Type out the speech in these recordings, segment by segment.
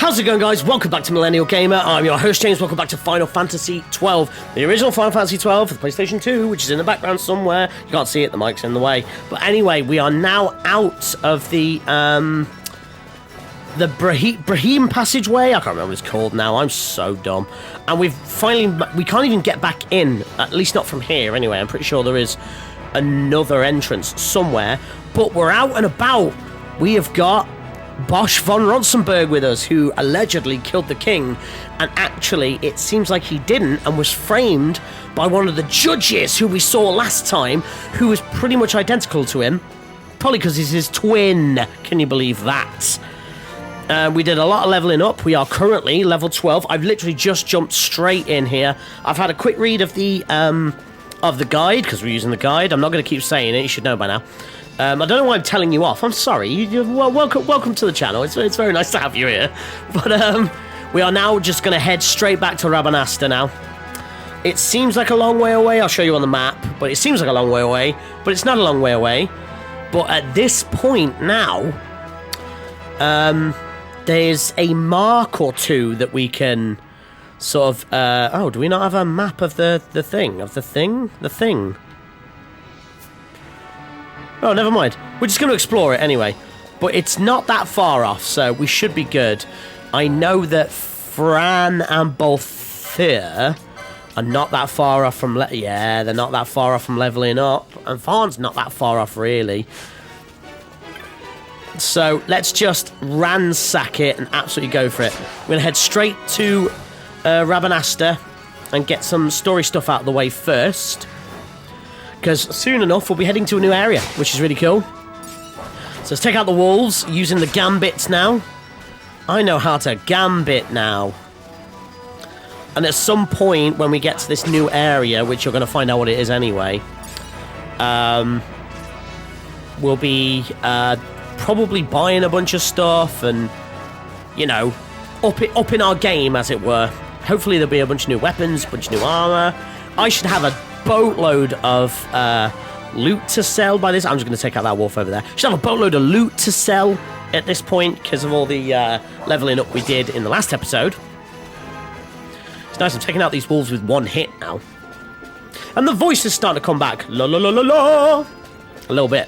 How's it going, guys? Welcome back to Millennial Gamer. I'm your host, James. Welcome back to Final Fantasy XII. The original Final Fantasy XII for the PlayStation 2, which is in the background somewhere. You can't see it, the mic's in the way. But anyway, we are now out of the Brahim passageway. I can't remember what it's called now. I'm so dumb. And we can't even get back in, at least not from here anyway. I'm pretty sure there is another entrance somewhere. But we're out and about. We have got Bosch von Ronsenberg with us, who allegedly killed the king, and actually it seems like he didn't, and was framed by one of the judges who we saw last time, who was pretty much identical to him, probably because he's his twin. Can you believe that? We did a lot of leveling up. We are currently level 12. I've literally just jumped straight in here. I've had a quick read of the guide, because we're using the guide. I'm not going to keep saying it, you should know by now. I don't know why I'm telling you off. I'm sorry. Welcome to the channel. It's very nice to have you here. But we are now just going to head straight back to Rabanasta now. It seems like a long way away. I'll show you on the map. But it seems like a long way away. But it's not a long way away. But at this point now, there's a mark or two that we can sort of... oh, do we not have a map of the thing? Of the thing? The thing. Oh, never mind. We're just going to explore it anyway. But it's not that far off, so we should be good. I know that Fran and Balthier are not that far off from... yeah, they're not that far off from leveling up. And Farn's not that far off, really. So let's just ransack it and absolutely go for it. We're going to head straight to Rabanasta and get some story stuff out of the way first. Because soon enough, we'll be heading to a new area, which is really cool. So let's take out the wolves, using the gambits now. I know how to gambit now. And at some point, when we get to this new area, which you're going to find out what it is anyway, we'll be probably buying a bunch of stuff and, you know, up in our game, as it were. Hopefully there'll be a bunch of new weapons, a bunch of new armor. I should have a boatload of loot to sell by this. I'm just going to take out that wolf over there. Should have a boatload of loot to sell at this point because of all the leveling up we did in the last episode. It's nice. I'm taking out these wolves with one hit now. And the voice is starting to come back. La la la la la. A little bit.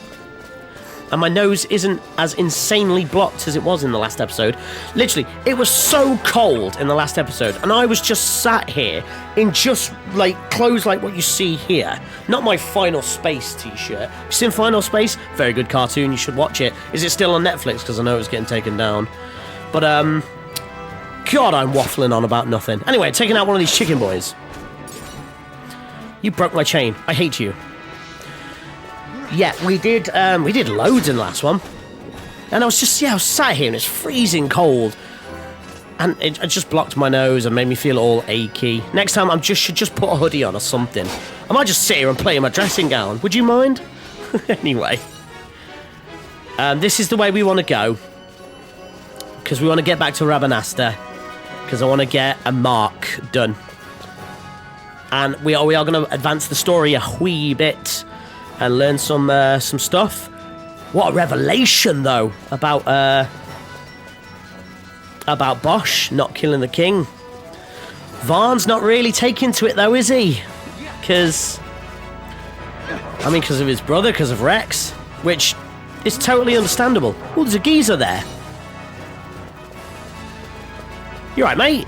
And my nose isn't as insanely blocked as it was in the last episode. Literally, it was so cold in the last episode, and I was just sat here in just, like, clothes like what you see here. Not my Final Space t-shirt. You seen Final Space? Very good cartoon, you should watch it. Is it still on Netflix? Because I know it's getting taken down. But, God, I'm waffling on about nothing. Anyway, taking out one of these chicken boys. You broke my chain. I hate you. Yeah, we did loads in the last one. And I was sat here and it's freezing cold. And it just blocked my nose and made me feel all achy. Next time I should just put a hoodie on or something. I might just sit here and play in my dressing gown. Would you mind? Anyway. This is the way we want to go. Because we want to get back to Rabanasta. Because I want to get a mark done. And we are going to advance the story a wee bit. And learn some stuff. What a revelation, though, about Bosch not killing the king. Varn's not really taking to it, though, is he? Because of his brother, because of Rex, which is totally understandable. Oh, there's a geezer there. You right, mate?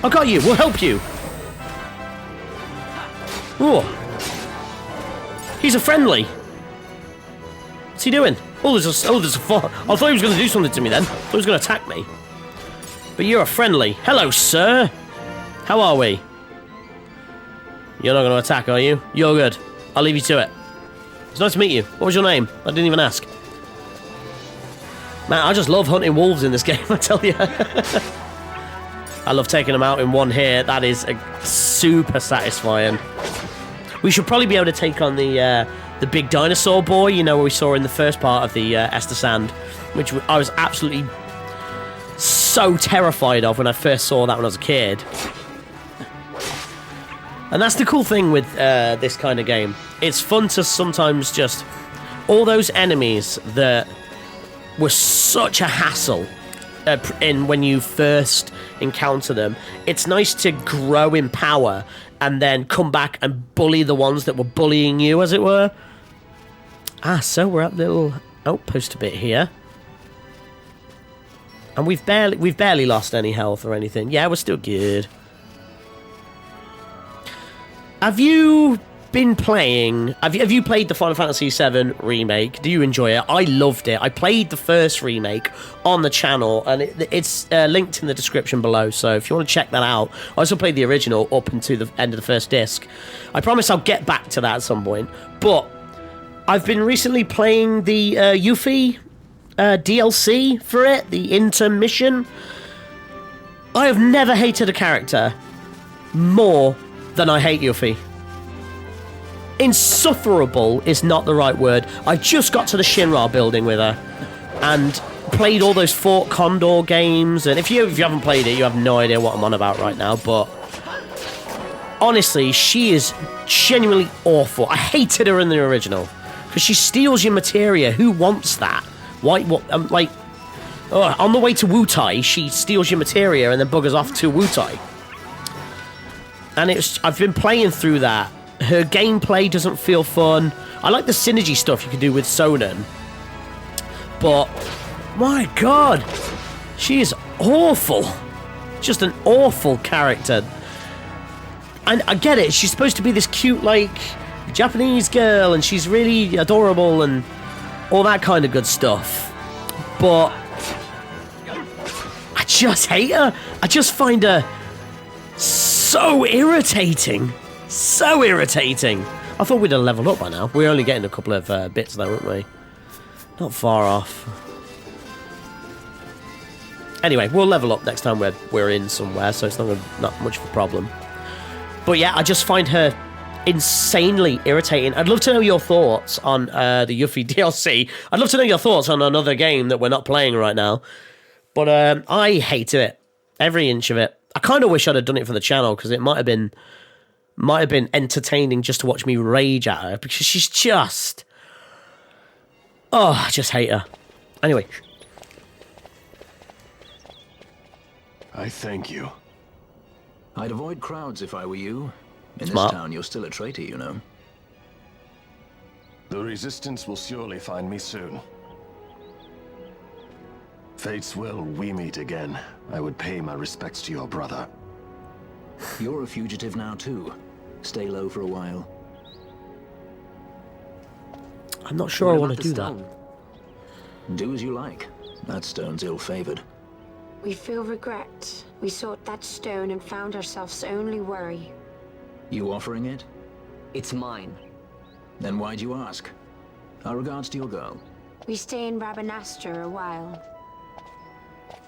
I got you. We'll help you. Oh. He's a friendly. What's he doing? Oh, there's a I thought he was going to do something to me then. I thought he was going to attack me. But you're a friendly. Hello, sir. How are we? You're not going to attack, are you? You're good. I'll leave you to it. It's nice to meet you. What was your name? I didn't even ask. Man, I just love hunting wolves in this game, I tell you. I love taking them out in one hit. That is super satisfying. We should probably be able to take on the big dinosaur boy, you know, we saw in the first part of the Esther Sand, which I was absolutely so terrified of when I first saw that when I was a kid. And that's the cool thing with this kind of game. It's fun to sometimes just... all those enemies that were such a hassle in when you first encounter them. It's nice to grow in power and then come back and bully the ones that were bullying you, as it were. So we're at the little outpost a bit here. And we've barely lost any health or anything. Yeah, we're still good. Have you been playing... Have you played the Final Fantasy VII Remake? Do you enjoy it? I loved it. I played the first remake on the channel, and it's linked in the description below, so if you want to check that out. I also played the original up until the end of the first disc. I promise I'll get back to that at some point. But I've been recently playing the Yuffie DLC for it, the intermission. I have never hated a character more than I hate Yuffie. Insufferable is not the right word. I just got to the Shinra building with her and played all those Fort Condor games, and if you haven't played it, you have no idea what I'm on about right now, but honestly, she is genuinely awful. I hated her in the original because she steals your materia. Who wants that? Why? What? On the way to Wutai, she steals your materia and then buggers off to Wutai. And I've been playing through that. Her gameplay doesn't feel fun. I like the synergy stuff you can do with Sonnen. But, my god, she is awful. Just an awful character. And I get it, she's supposed to be this cute, like, Japanese girl, and she's really adorable and all that kind of good stuff. But I just hate her. I just find her so irritating. So irritating. I thought we'd have leveled up by now. We're only getting a couple of bits though, aren't we? Not far off. Anyway, we'll level up next time we're in somewhere, so it's not much of a problem. But yeah, I just find her insanely irritating. I'd love to know your thoughts on the Yuffie DLC. I'd love to know your thoughts on another game that we're not playing right now. But I hate it. Every inch of it. I kind of wish I'd have done it for the channel, because it might have been entertaining just to watch me rage at her, because she's just... Oh, I just hate her. Anyway. I thank you. I'd avoid crowds if I were you. In Smart. this town, you're still a traitor, you know. The Resistance will surely find me soon. Fate's will, we meet again. I would pay my respects to your brother. You're a fugitive now, too. Stay low for a while. I'm not sure I want to do that. Do as you like. That stone's ill-favored. We feel regret. We sought that stone and found ourselves only worry. You offering it? It's mine. Then why'd you ask? Our regards to your girl. We stay in Rabanastre a while.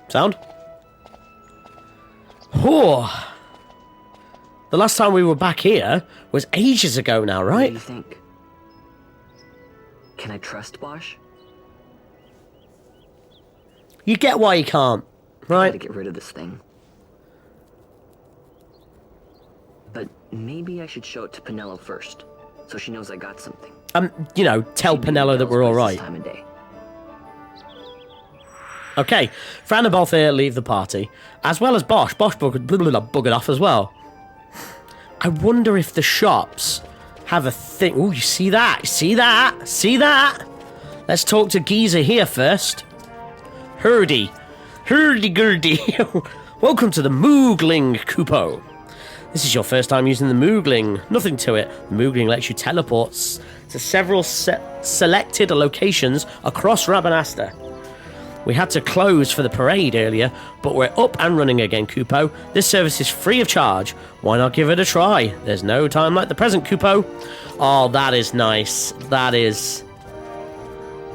Sound? Oh. The last time we were back here was ages ago now, What right? do you think? Can I trust Bosch? You get why you can't, I right? gotta get rid of this thing. But maybe I should show it to Penelo first, so she knows I got something. You know, tell She'd be in Penelo that Bell's we're all place this right. time of day. Okay, Fran and Balthier leave the party, as well as Bosch. Bosch buggered off as well. I wonder if the shops have a thing. Oh, you see that? See that? See that? Let's talk to Geezer here first. Hurdy-gurdy. Welcome to the Moogling Kupo. This is your first time using the Moogling. Nothing to it. The Moogling lets you teleport to several selected locations across Rabanastre. We had to close for the parade earlier, but we're up and running again, Kupo. This service is free of charge. Why not give it a try? There's no time like the present, Kupo. Oh, that is nice. That is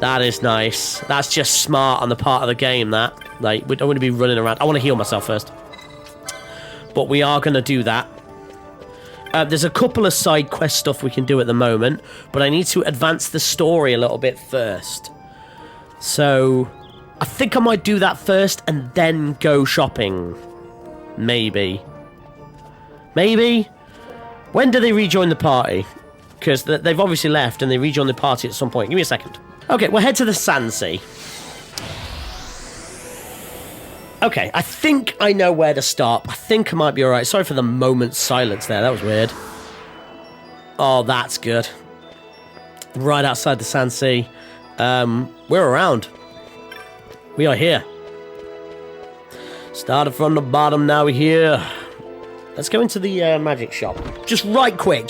nice. That's just smart on the part of the game, that. Like, we don't want to be running around. I want to heal myself first. But we are going to do that. There's a couple of side quest stuff we can do at the moment, but I need to advance the story a little bit first. So I think I might do that first and then go shopping. Maybe. When do they rejoin the party? Because they've obviously left and they rejoin the party at some point. Give me a second. Okay, we'll head to the Sandsea. Okay, I think I know where to stop. I think I might be alright. Sorry for the moment's silence there. That was weird. Oh, that's good. Right outside the Sand Sea. We're around. We are here. Started from the bottom, now we're here. Let's go into the magic shop. Just right quick.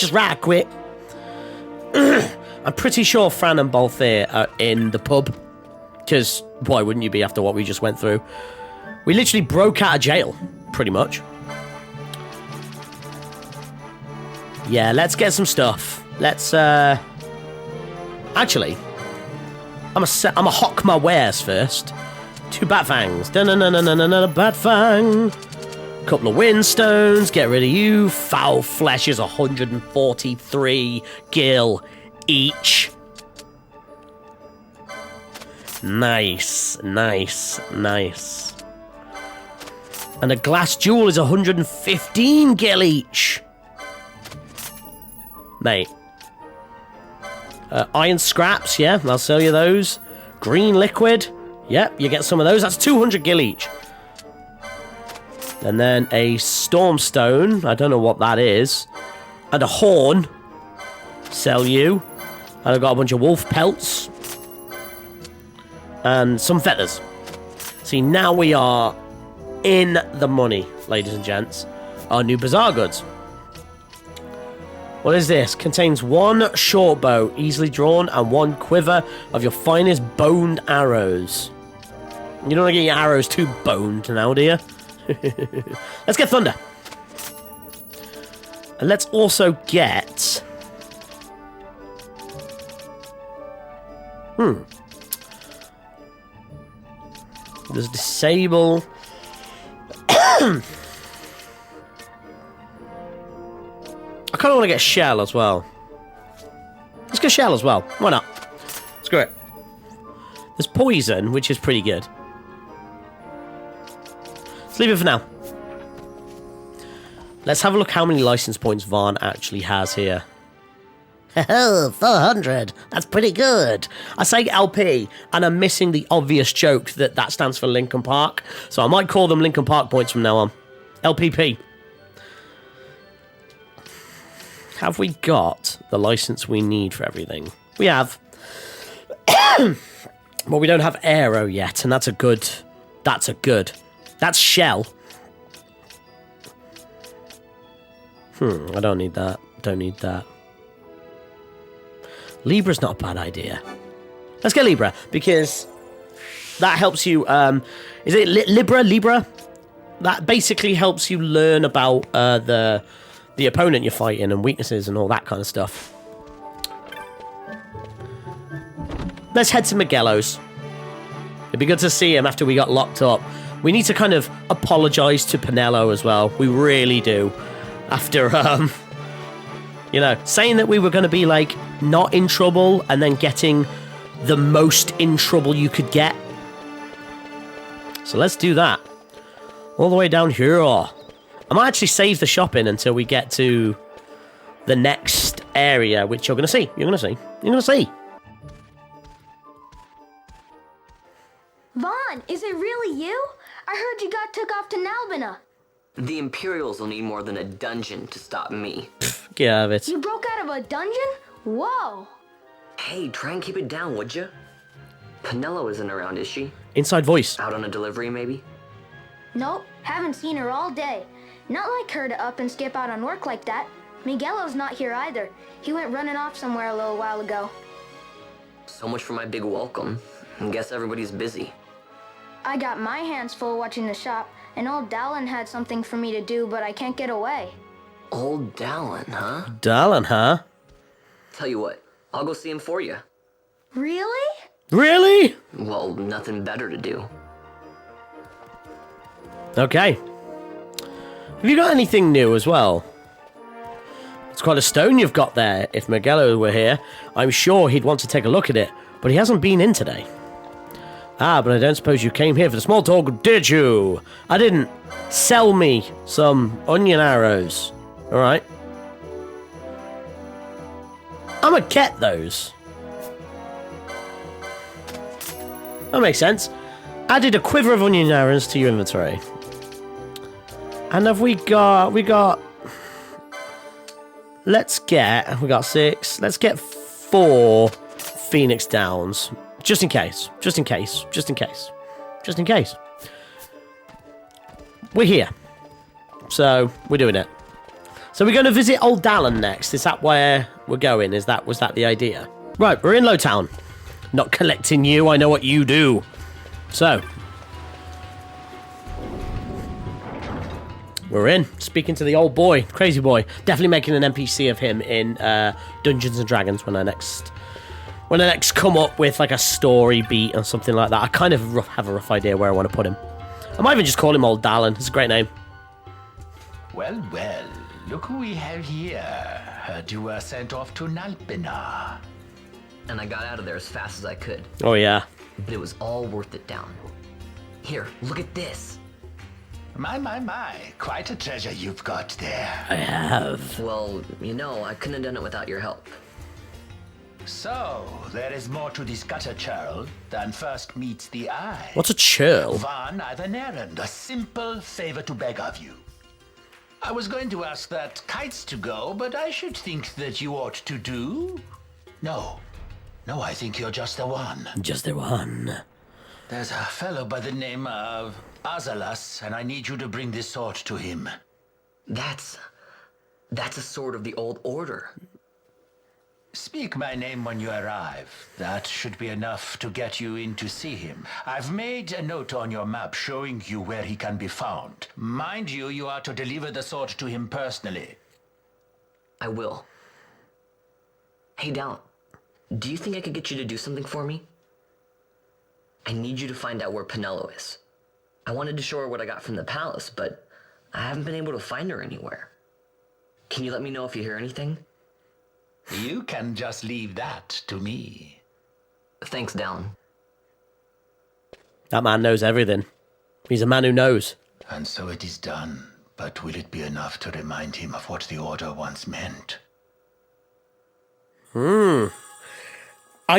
I'm pretty sure Fran and Balthier are in the pub. Because why wouldn't you be after what we just went through? We literally broke out of jail, pretty much. Yeah, let's get some stuff. Let's, actually, I'm a hock my wares first. 2 bat fangs. Bat fang. Couple of windstones. Get rid of you. Foul flesh is 143 gil each. Nice. And a glass jewel is 115 gil each. Mate. Iron scraps, yeah, I'll sell you those. Green liquid, yep, you get some of those. That's 200 gil each. And then a stormstone, I don't know what that is. And a horn, sell you. And I've got a bunch of wolf pelts. And some feathers. See, now we are in the money, ladies and gents. Our new bazaar goods. What is this? Contains 1 short bow, easily drawn, and 1 quiver of your finest boned arrows. You don't want to get your arrows too boned now, do you? Let's get thunder. And let's also get... There's disable... I kind of want to get shell as well. Let's get shell as well. Why not? Screw it. There's poison, which is pretty good. Let's leave it for now. Let's have a look how many license points Vaughn actually has here. Oh, 400. That's pretty good. I say LP, and I'm missing the obvious joke that stands for Lincoln Park. So I might call them Lincoln Park points from now on. LPP. Have we got the license we need for everything? We have. But we don't have aero yet, and that's a good. That's shell. I don't need that. Don't need that. Libra's not a bad idea. Let's get Libra, because that helps you, is it Libra? That basically helps you learn about the opponent you're fighting and weaknesses and all that kind of stuff. Let's head to Miguelo's. It'd be good to see him after we got locked up. We need to kind of apologise to Pinello as well. We really do. After, you know, saying that we were going to be, like, not in trouble and then getting the most in trouble you could get. So let's do that. All the way down here. I might actually save the shopping until we get to the next area, which you're going to see. You're going to see. Vaughn, is it really you? I heard you got took off to Nalbina. The Imperials will need more than a dungeon to stop me. Get out of it. You broke out of a dungeon? Whoa. Hey, try and keep it down, would ya? Pinello isn't around, is she? Inside voice. Out on a delivery, maybe? Nope, haven't seen her all day. Not like her to up and skip out on work like that. Miguelo's not here either. He went running off somewhere a little while ago. So much for my big welcome. I guess everybody's busy. I got my hands full watching the shop, and old Dallin had something for me to do, but I can't get away. Old Dallin, huh? Dallin, huh? Tell you what, I'll go see him for you. Really? Really? Well, nothing better to do. Okay. Have you got anything new as well? It's quite a stone you've got there. If Miguelo were here, I'm sure he'd want to take a look at it, but he hasn't been in today. Ah, but I don't suppose you came here for the small talk, did you? I didn't. Sell me some onion arrows. Alright. I'm gonna get those. That makes sense. Added a quiver of onion arrows to your inventory. And have we got... We got 6. Let's get 4 Phoenix Downs. Just in case. Just in case. Just in case. Just in case. We're here. So, we're doing it. So we're going to visit Old Dallin next. Is that where we're going? Was that the idea? Right, we're in Lowtown. Not collecting you, I know what you do. So. We're in. Speaking to the old boy. Crazy boy. Definitely making an NPC of him in Dungeons & Dragons when I next come up with like a story beat or something like that. I kind of have a rough idea where I want to put him. I might even just call him Old Dallin. It's a great name. Well, well, look who we have here. Heard you were sent off to Nalpina. And I got out of there as fast as I could. Oh, yeah. But it was all worth it down. Here, look at this. My. Quite a treasure you've got there. I have. Well, you know, I couldn't have done it without your help. So, there is more to this gutter churl than first meets the eye. What's a churl? Van, I've an errand, a simple favor to beg of you. I was going to ask that kites to go, but I should think that you ought to do. No, I think you're just the one. Just the one. There's a fellow by the name of AVALANCHE, and I need you to bring this sword to him. That's a sword of the old order. Speak my name when you arrive. That should be enough to get you in to see him. I've made a note on your map showing you where he can be found. Mind you, you are to deliver the sword to him personally. I will. Hey, Dallin, do you think I could get you to do something for me? I need you to find out where Penelo is. I wanted to show her what I got from the palace, but I haven't been able to find her anywhere. Can you let me know if you hear anything? You can just leave that to me. Thanks, Dallin. That man knows everything. He's a man who knows. And so it is done. But will it be enough to remind him of what the Order once meant? I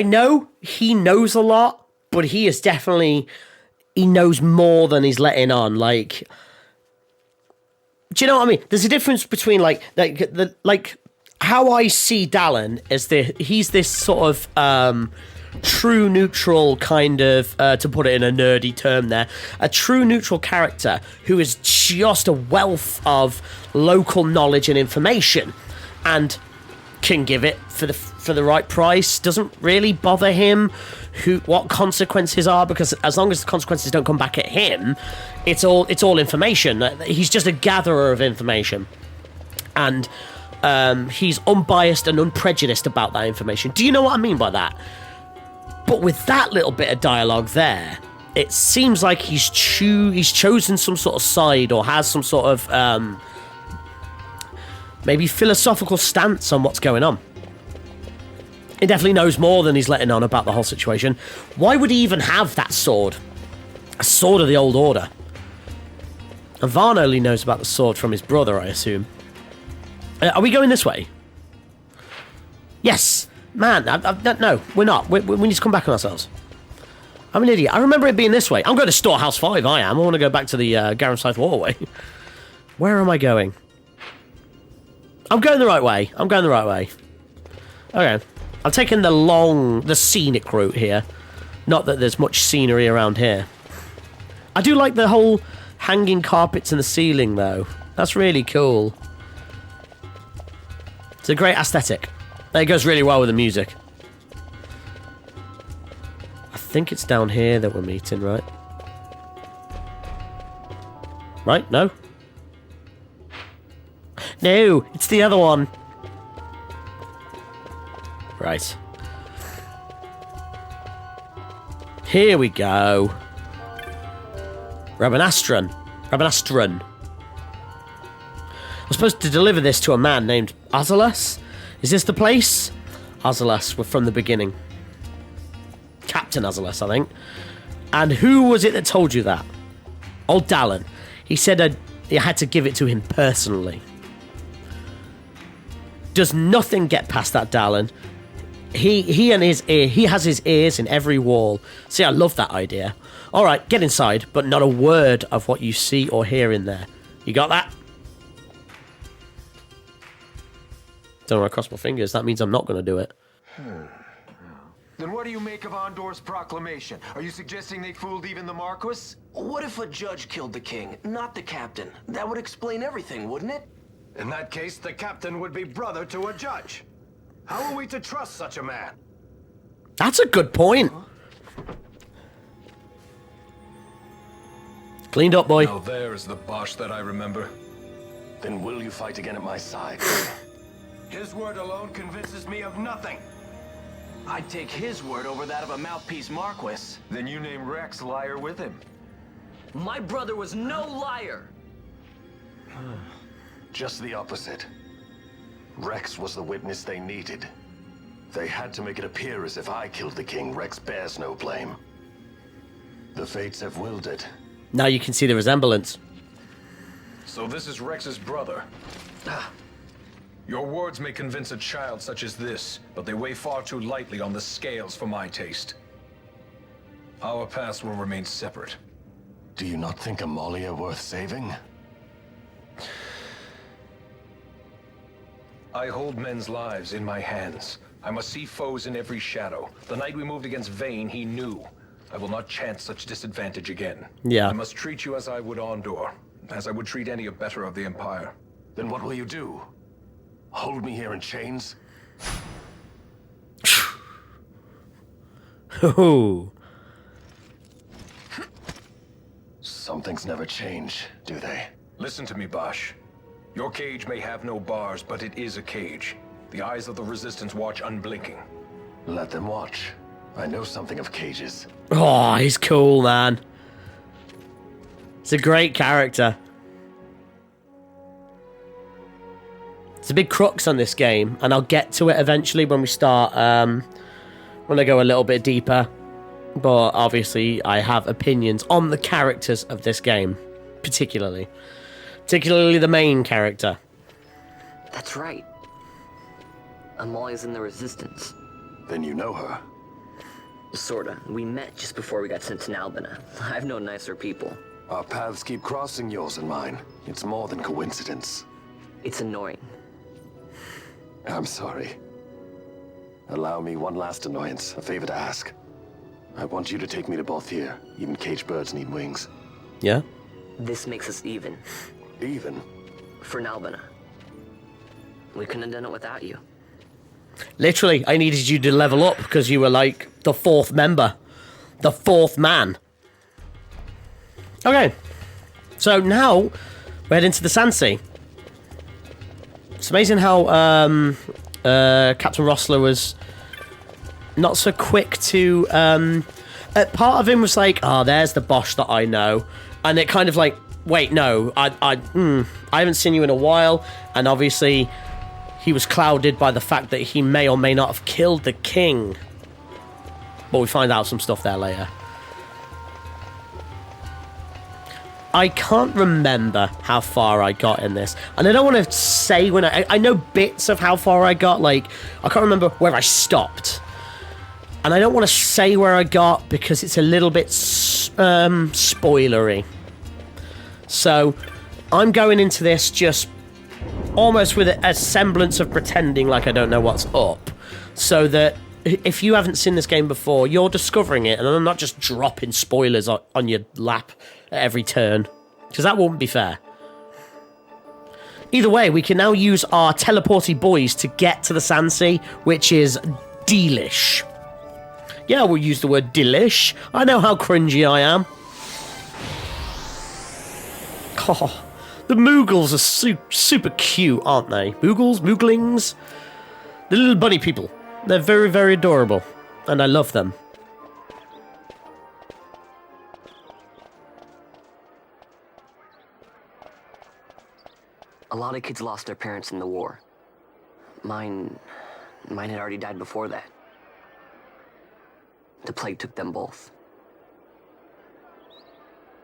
know he knows a lot, but he is definitely... He knows more than he's letting on. Like... Do you know what I mean? There's a difference between, how I see Dallin is he's this sort of true neutral kind of, to put it in a nerdy term there, a true neutral character who is just a wealth of local knowledge and information and can give it for the right price, doesn't really bother him what consequences are, because as long as the consequences don't come back at him, it's all information. He's just a gatherer of information. And he's unbiased and unprejudiced about that information. Do you know what I mean by that? But with that little bit of dialogue there, it seems like he's chosen some sort of side or has some sort of maybe philosophical stance on what's going on. He definitely knows more than he's letting on about the whole situation. Why would he even have that sword? A sword of the old order. And Varn only knows about the sword from his brother, I assume. Are we going this way? Yes. Man, no, we're not. We need to come back on ourselves. I'm an idiot. I remember it being this way. I'm going to Storehouse 5, I am. I want to go back to the Garum Scythe Waterway. Where am I going? I'm going the right way. Okay. I'm taking the scenic route here. Not that there's much scenery around here. I do like the whole hanging carpets in the ceiling, though. That's really cool. It's a great aesthetic. It goes really well with the music. I think it's down here that we're meeting, right? Right? No? No, it's the other one. Right. Here we go. Rabanastron. I'm supposed to deliver this to a man named AVALANCHE. Is this the place? AVALANCHE were from the beginning. Captain AVALANCHE, I think. And who was it that told you that? Old Dallin. He said I had to give it to him personally. Does nothing get past that Dallin? He has his ears in every wall. See, I love that idea. All right, get inside, but not a word of what you see or hear in there. You got that? Don't want to cross my fingers. That means I'm not going to do it. Then what do you make of Andor's proclamation? Are you suggesting they fooled even the Marquis? What if a judge killed the king, not the captain? That would explain everything, wouldn't it? In that case, the captain would be brother to a judge. How are we to trust such a man? That's a good point. Cleaned up, boy. Now there is the Bosch that I remember. Then will you fight again at my side? His word alone convinces me of nothing. I'd take his word over that of a mouthpiece Marquis. Then you name Rex liar with him. My brother was no liar! Just the opposite. Rex was the witness they needed. They had to make it appear as if I killed the king. Rex bears no blame. The fates have willed it. Now you can see the resemblance. So this is Rex's brother. Your words may convince a child such as this, but they weigh far too lightly on the scales for my taste. Our paths will remain separate. Do you not think Amalia worth saving? I hold men's lives in my hands. I must see foes in every shadow. The night we moved against Vayne, he knew. I will not chance such disadvantage again. Yeah. I must treat you as I would Andor, as I would treat any abettor of the Empire. Then what will you do? Hold me here in chains? Ooh. Some things never change, do they? Listen to me, Bosch. Your cage may have no bars, but it is a cage. The eyes of the Resistance watch unblinking. Let them watch. I know something of cages. Oh, he's cool, man. He's a great character. It's a big crux on this game, and I'll get to it eventually when we start, when I go a little bit deeper. But obviously, I have opinions on the characters of this game, particularly the main character. That's right. Amalia's in the Resistance. Then you know her. Sorta. We met just before we got sent to Albina. I've known nicer people. Our paths keep crossing, yours and mine. It's more than coincidence. It's annoying. I'm sorry. Allow me one last annoyance, a favor to ask. I want you to take me to Balthier. Even caged birds need wings. Yeah? This makes us even. Even? For Albina. We couldn't have done it without you. Literally, I needed you to level up because you were like the fourth member. The fourth man. Okay. So now, we're heading to the Sandsea. It's amazing how Captain Rossler was not so quick to... part of him was like, oh, there's the Bosch that I know. And it kind of like, wait, no, I haven't seen you in a while. And obviously, he was clouded by the fact that he may or may not have killed the king. But we find out some stuff there later. I can't remember how far I got in this. And I don't want to say when I know bits of how far I got. Like, I can't remember where I stopped. And I don't want to say where I got because it's a little bit spoilery. So, I'm going into this just almost with a semblance of pretending like I don't know what's up. So that if you haven't seen this game before, you're discovering it. And I'm not just dropping spoilers on your lap at every turn, because that wouldn't be fair. Either way, we can now use our teleporty boys to get to the Sandsea, which is delish. Yeah, we'll use the word delish. I know how cringy I am. Oh, the Moogles are super cute, aren't they? Mooglings? The little bunny people. They're very, very adorable, and I love them. A lot of kids lost their parents in the war. Mine had already died before that. The plague took them both.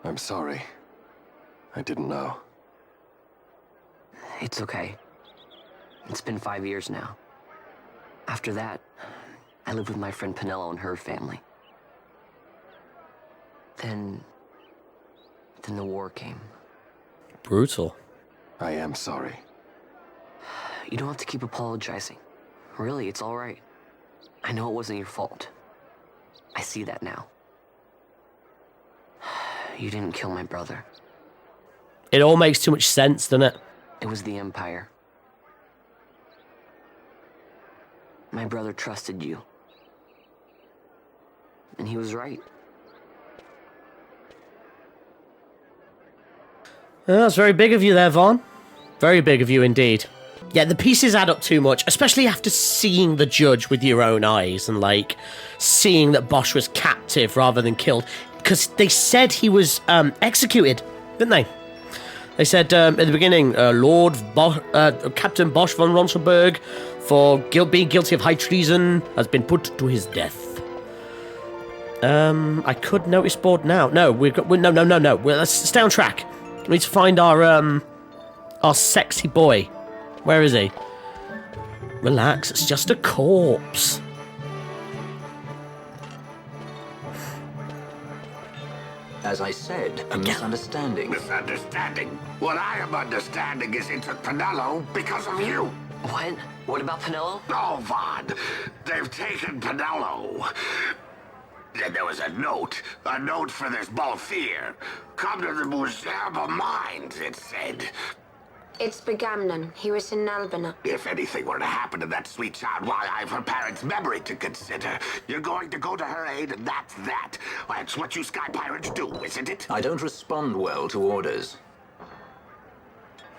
I'm sorry. I didn't know. It's okay. It's been 5 years now. After that, I lived with my friend Pinello and her family. Then the war came. Brutal. I am sorry. You don't have to keep apologizing. Really, it's all right. I know it wasn't your fault. I see that now. You didn't kill my brother. It all makes too much sense, doesn't it? It was the Empire. My brother trusted you. And he was right. Well, that's very big of you there, Vaughn. Very big of you indeed. Yeah, the pieces add up too much, especially after seeing the judge with your own eyes and, like, seeing that Bosch was captive rather than killed. Because they said he was executed, didn't they? They said at the beginning, Captain Bosch von Ronselberg, for being guilty of high treason, has been put to his death. I could notice board now. No, no. Let's stay on track. We need to find our sexy boy. Where is he? Relax, it's just a corpse. As I said, a misunderstanding. Misunderstanding? What I am understanding is it took Pinello because of you. What? What about Pinello? Oh, Vaughn. They've taken Pinello. And there was a note for this Balthier. Come to the Museum of Minds, it said. It's Begamnon. He was in Albina. If anything were to happen to that sweet child, why, I've her parents' memory to consider. You're going to go to her aid, and that's that. That's what you Sky Pirates do, isn't it? I don't respond well to orders.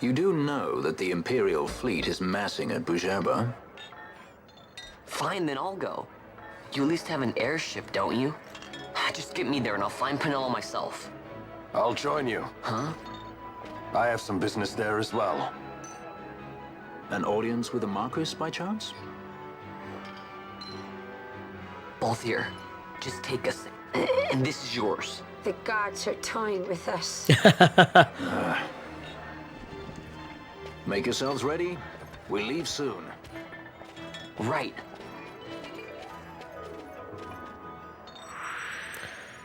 You do know that the Imperial fleet is massing at Bujaba? Fine, then I'll go. You at least have an airship, don't you? Just get me there and I'll find Pinello myself. I'll join you. Huh? I have some business there as well. An audience with the Marquis, by chance? Both here. Just take us, and this is yours. The guards are toying with us. Make yourselves ready. We leave soon. Right.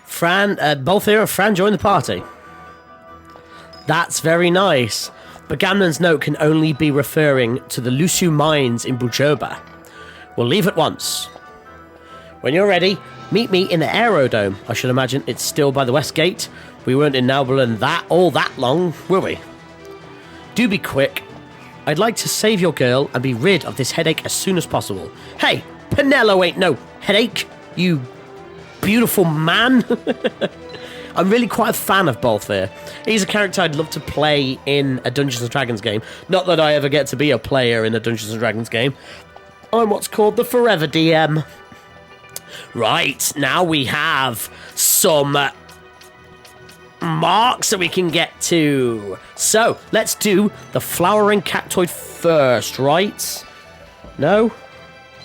Fran, both here and Fran join the party. That's very nice. Begamnon's note can only be referring to the Lusu mines in Bujoba. We'll leave at once. When you're ready, meet me in the aerodome. I should imagine it's still by the west gate. We weren't in Naubolin that long, were we? Do be quick. I'd like to save your girl and be rid of this headache as soon as possible. Hey, Pinello ain't no headache, you beautiful man. I'm really quite a fan of Balthier. He's a character I'd love to play in a Dungeons & Dragons game. Not that I ever get to be a player in a Dungeons & Dragons game. I'm what's called the Forever DM. Right, now we have some marks that we can get to. So, let's do the flowering cactoid first, right? No?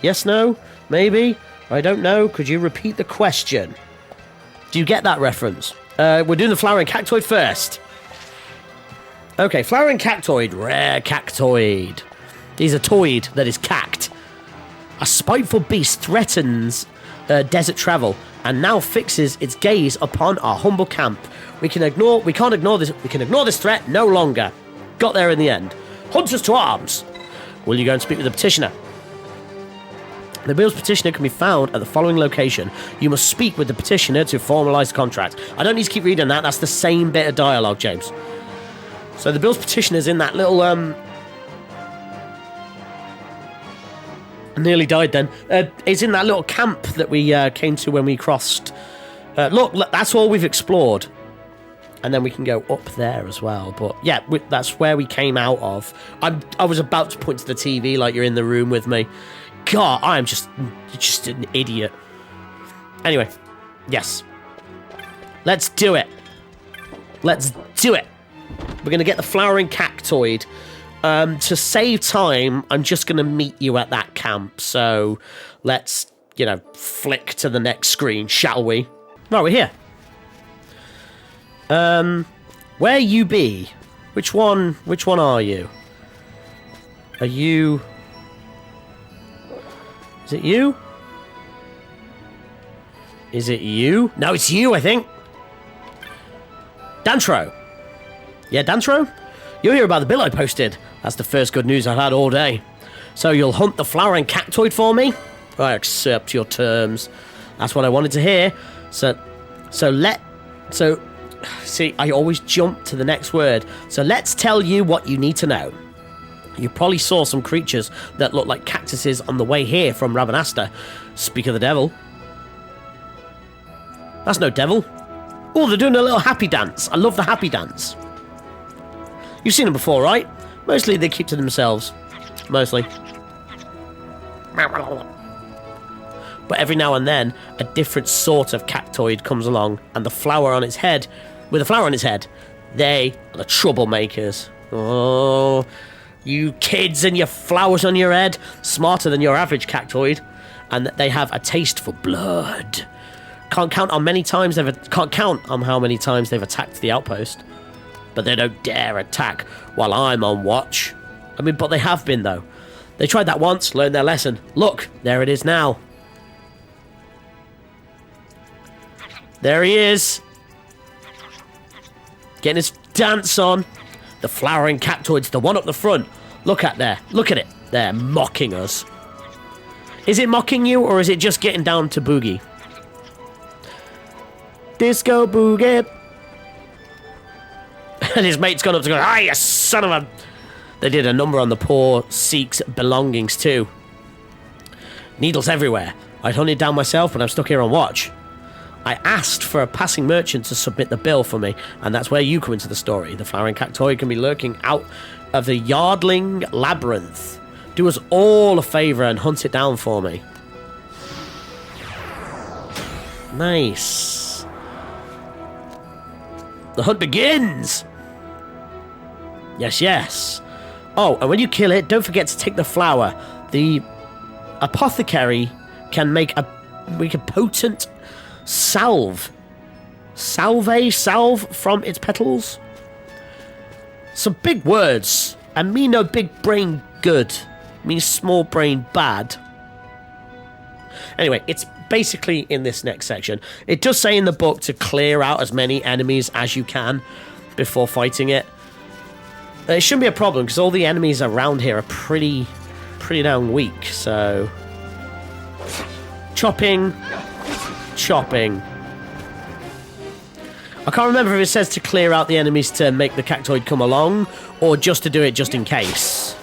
Yes, no? Maybe? I don't know. Could you repeat the question? Do you get that reference? We're doing the flowering cactoid first. Okay, flowering cactoid, rare cactoid. He's a toid that is cacked. A spiteful beast threatens desert travel and now fixes its gaze upon our humble camp. We can't ignore this threat no longer. Got there in the end. Hunters to arms. Will you go and speak with the petitioner? The bill's petitioner can be found at the following location. You must speak with the petitioner to formalise the contract. I don't need to keep reading that. That's the same bit of dialogue, James. So the bill's petitioner's in that little... I nearly died then. It's in that little camp that we came to when we crossed. Look, that's all we've explored. And then we can go up there as well. But yeah, that's where we came out of. I was about to point to the TV like you're in the room with me. God, I'm just an idiot. Anyway, yes. Let's do it. Let's do it. We're going to get the flowering cactoid. To save time, I'm just going to meet you at that camp. So let's, flick to the next screen, shall we? Right, we're here. Where you be? Which one are you? Are you... Is it you? Is it you? No, it's you, I think. Dantro. Yeah, Dantro? You'll hear about the bill I posted. That's the first good news I've had all day. So you'll hunt the flowering cactoid for me? I accept your terms. That's what I wanted to hear. So, see, I always jump to the next word. So let's tell you what you need to know. You probably saw some creatures that look like cactuses on the way here from Rabanasta. Speak of the devil. That's no devil. Oh, they're doing a little happy dance. I love the happy dance. You've seen them before, right? Mostly they keep to themselves. Mostly. But every now and then, a different sort of cactoid comes along, and the flower on its head, with a flower on its head, they are the troublemakers. Oh, you kids and your flowers on your head, smarter than your average cactoid, and they have a taste for blood. Can't count on how many times they've attacked the outpost, but they don't dare attack while I'm on watch. I mean, but they have been though. They tried that once, learned their lesson. Look, there it is now. There he is. Getting his dance on. The flowering cactoid's the one up the front. Look at there. Look at it. They're mocking us. Is it mocking you, or is it just getting down to boogie? Disco boogie. And his mate's gone up to go, ah, you son of a... They did a number on the poor Sikh's belongings too. Needles everywhere. I'd hunted down myself, but I'm stuck here on watch. I asked for a passing merchant to submit the bill for me, and that's where you come into the story. The flowering cactoid can be lurking out of the Yardling Labyrinth. Do us all a favour and hunt it down for me. Nice. The hunt begins! Yes, yes. Oh, and when you kill it, don't forget to take the flower. The apothecary can make a potent salve from its petals. Some big words. And me no big brain good. Me small brain bad. Anyway, it's basically in this next section. It does say in the book to clear out as many enemies as you can before fighting it. It shouldn't be a problem because all the enemies around here are pretty damn weak, so... Chopping. I can't remember if it says to clear out the enemies to make the cactoid come along, or just to do it just in case.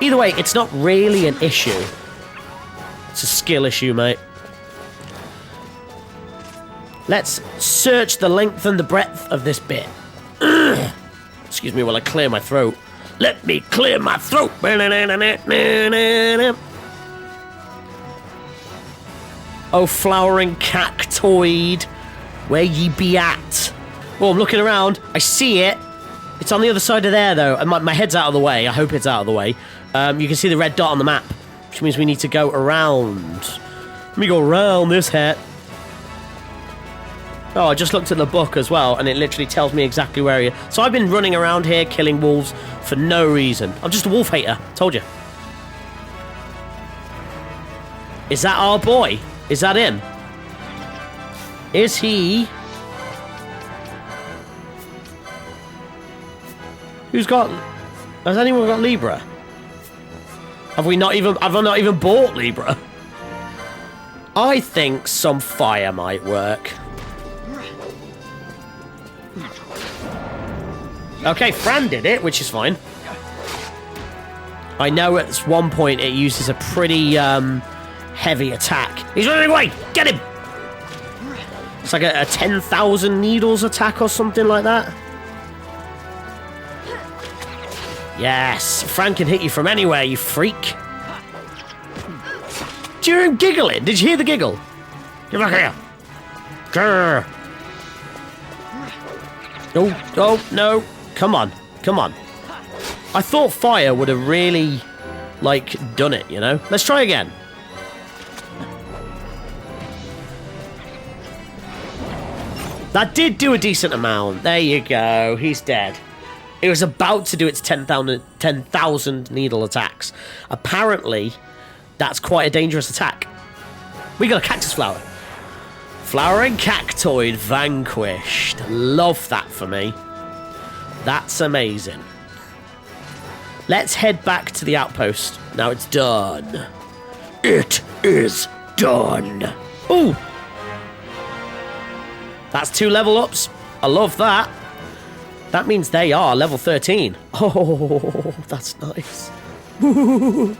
Either way, it's not really an issue. It's a skill issue, mate. Let's search the length and the breadth of this bit. Excuse me while I clear my throat. Let me clear my throat. Oh, flowering cactoid, where ye be at? Oh, I'm looking around. I see it. It's on the other side of there, though. And my head's out of the way. I hope it's out of the way. You can see the red dot on the map, which means we need to go around. Let me go around this hat. Oh, I just looked at the book as well, and it literally tells me exactly where he is. So I've been running around here killing wolves for no reason. I'm just a wolf hater. Told you. Is that our boy? Is that him? Is he? Who's got... Has anyone got Libra? Have I not even bought Libra? I think some fire might work. Okay, Fran did it, which is fine. I know at one point it uses a pretty heavy attack. He's running away! Get him! It's like a 10,000 needles attack or something like that. Yes, Fran can hit you from anywhere, you freak. Did you hear him giggling? Did you hear the giggle? Get back here. Grr. Oh, no. Come on. I thought fire would have really, like, done it, you know? Let's try again. That did do a decent amount. There you go. He's dead. It was about to do its 10,000 needle attacks. Apparently, that's quite a dangerous attack. We got a cactus flower. Flowering Cactoid vanquished. Love that for me. That's amazing. Let's head back to the outpost. Now it's done. It is done. Ooh. That's 2 level ups. I love that. That means they are level 13. Oh, that's nice. I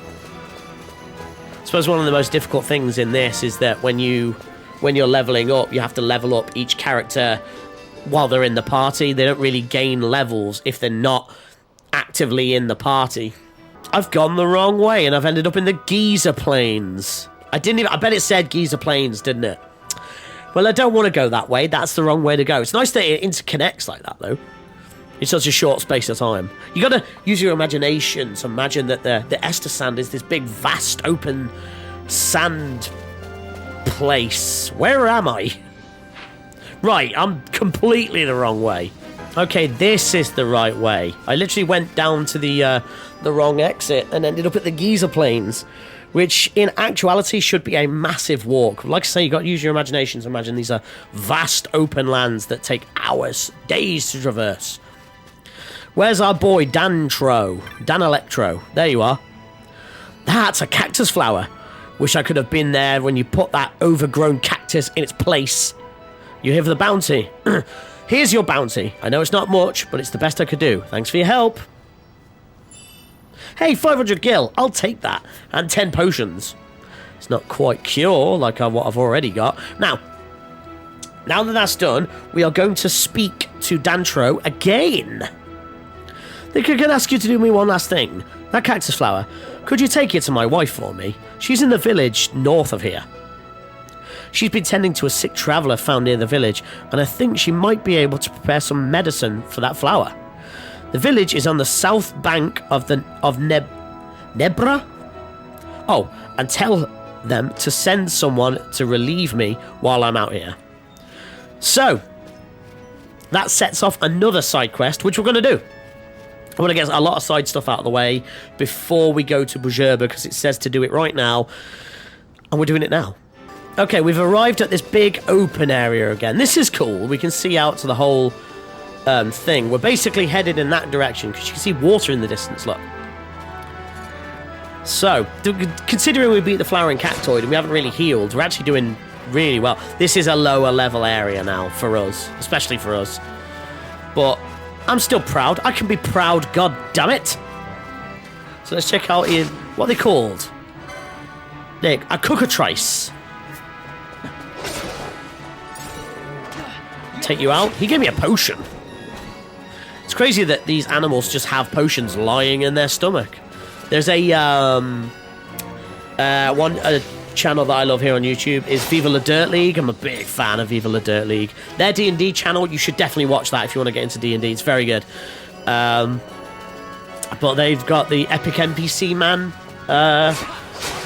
suppose one of the most difficult things in this is that when you're leveling up, you have to level up each character while they're in the party. They don't really gain levels if they're not actively in the party. I've gone the wrong way and I've ended up in the Giza Plains. I bet it said Giza Plains, didn't it? Well, I don't want to go that way. That's the wrong way to go. It's nice that it interconnects like that, though. In such a short space of time. You gotta use your imagination to imagine that the Estus Sand is this big, vast, open sand place. Where am I? Right, I'm completely the wrong way. Okay, this is the right way. I literally went down to the wrong exit and ended up at the Giza Plains, which in actuality should be a massive walk. Like I say, you got to use your imagination to imagine these are vast open lands that take hours, days to traverse. Where's our boy Dan Electro? There you are. That's a cactus flower. Wish I could have been there when you put that overgrown cactus in its place. You here for the bounty? Here's your bounty. I know it's not much, but it's the best I could do. Thanks for your help. Hey, 500 gil. I'll take that. And 10 potions. It's not quite cure like what I've already got. Now that that's done, we are going to speak to Dantro again. I think I can ask you to do me one last thing. That cactus flower, could you take it to my wife for me? She's in the village north of here. She's been tending to a sick traveller found near the village, and I think she might be able to prepare some medicine for that flower. The village is on the south bank of Nebra? Oh, and tell them to send someone to relieve me while I'm out here. So, that sets off another side quest, which we're going to do. I want to get a lot of side stuff out of the way before we go to Bujerba, because it says to do it right now, and we're doing it now. Okay, we've arrived at this big open area again. This is cool. We can see out to the whole thing. We're basically headed in that direction, because you can see water in the distance, look. So, considering we beat the Flowering Cactoid and we haven't really healed, we're actually doing really well. This is a lower level area now for us, especially for us. But I'm still proud. I can be proud, god damn it. So let's check out what are they called? Nick, a cockatrice. Take you out. He gave me a potion. It's crazy that these animals just have potions lying in their stomach. There's a channel that I love here on YouTube is Viva La Dirt League. I'm a big fan of Viva La Dirt League. Their D&D channel, you should definitely watch that if you want to get into D&D. It's very good. But they've got the Epic NPC Man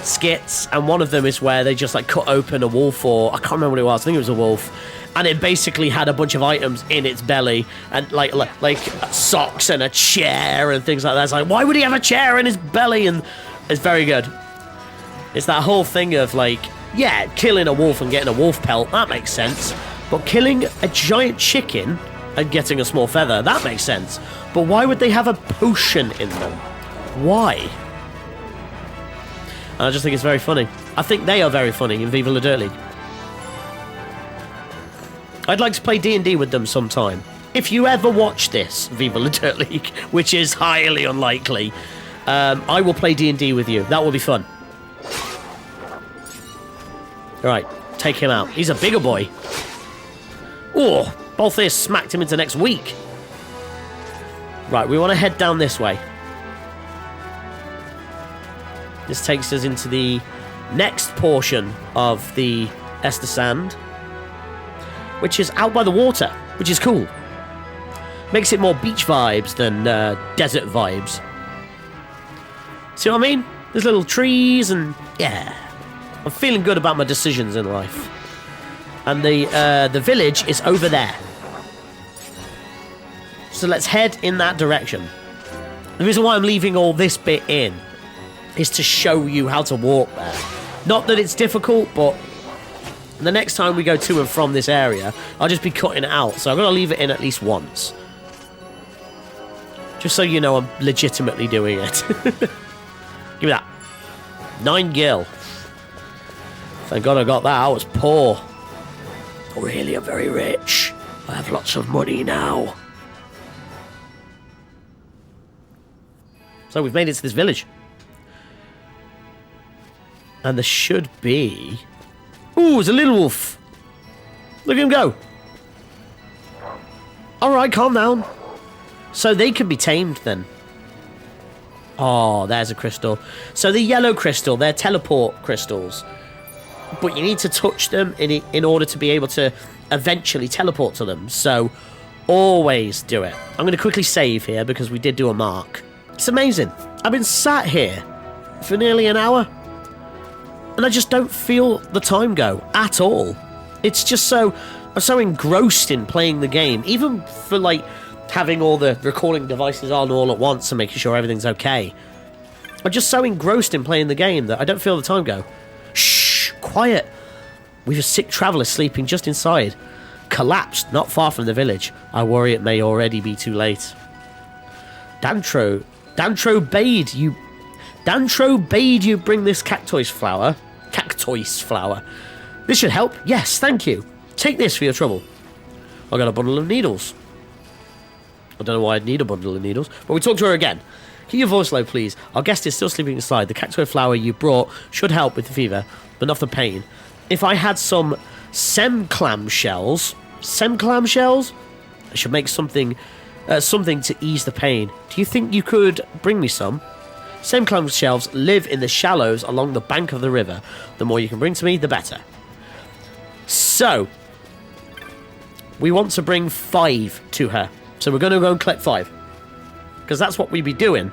skits, and one of them is where they just like cut open a wolf, or I can't remember what it was. I think it was a wolf, and it basically had a bunch of items in its belly, and like socks and a chair and things like that. It's like, why would he have a chair in his belly? And it's very good. It's that whole thing of like, yeah, killing a wolf and getting a wolf pelt, that makes sense. But killing a giant chicken and getting a small feather, that makes sense. But why would they have a potion in them? Why? And I just think it's very funny. I think they are very funny in Viva La Dirt League. I'd like to play D&D with them sometime. If you ever watch this, Viva La Dirt League, which is highly unlikely, I will play D&D with you. That will be fun. Alright, take him out. He's a bigger boy. Oh, both this smacked him into next week. Right, we want to head down this way. This takes us into the next portion of the Estus Sand, which is out by the water, which is cool. Makes it more beach vibes than desert vibes. See what I mean? There's little trees and yeah. I'm feeling good about my decisions in life. And the village is over there. So let's head in that direction. The reason why I'm leaving all this bit in is to show you how to walk there. Not that it's difficult, but And the next time we go to and from this area, I'll just be cutting it out. So I'm going to leave it in at least once. Just so you know I'm legitimately doing it. Give me that. 9 gil. Thank God I got that. I was poor. Really, I'm very rich. I have lots of money now. So we've made it to this village. And there should be... Ooh, it's a little wolf. Look at him go. Alright, calm down. So they can be tamed then. Oh, there's a crystal. So the yellow crystal, they're teleport crystals. But you need to touch them in order to be able to eventually teleport to them. So always do it. I'm going to quickly save here because we did do a mark. It's amazing. I've been sat here for nearly an hour. And I just don't feel the time go at all. It's just so... I'm so engrossed in playing the game. Even for, like, having all the recording devices on all at once and making sure everything's okay. I'm just so engrossed in playing the game that I don't feel the time go. Shh! Quiet! We've a sick traveller sleeping just inside. Collapsed not far from the village. I worry it may already be too late. Dantro bade you bring this cactoid flower. This should help. Yes, thank you. Take this for your trouble. I got a bundle of needles. I don't know why I'd need a bundle of needles, but we talk to her again. Keep your voice low, please. Our guest is still sleeping inside. The cactoid flower you brought should help with the fever, but not the pain. If I had some semclam shells, I should make something to ease the pain. Do you think you could bring me some? Semclam shells live in the shallows along the bank of the river. The more you can bring to me, the better. So, we want to bring 5 to her. So we're going to go and collect 5. Because that's what we'd be doing.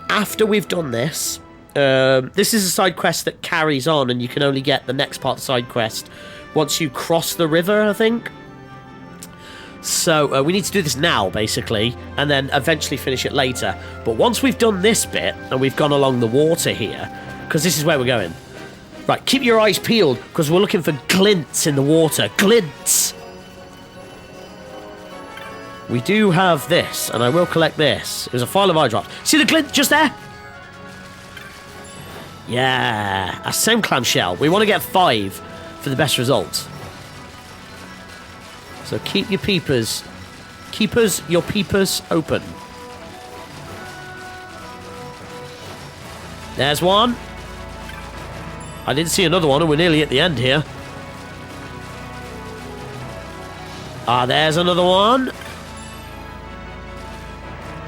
After we've done this, this is a side quest that carries on, and you can only get the next part of the side quest once you cross the river, I think. So we need to do this now, basically, and then eventually finish it later. But once we've done this bit, and we've gone along the water here, because this is where we're going. Right, keep your eyes peeled, because we're looking for glints in the water. Glints! We do have this, and I will collect this. It was a file of eye drops. See the glint just there? Yeah, a semclam shell. We want to get 5 for the best result. So keep your peepers. Your peepers open. There's one. I didn't see another one, and we're nearly at the end here. Ah, there's another one.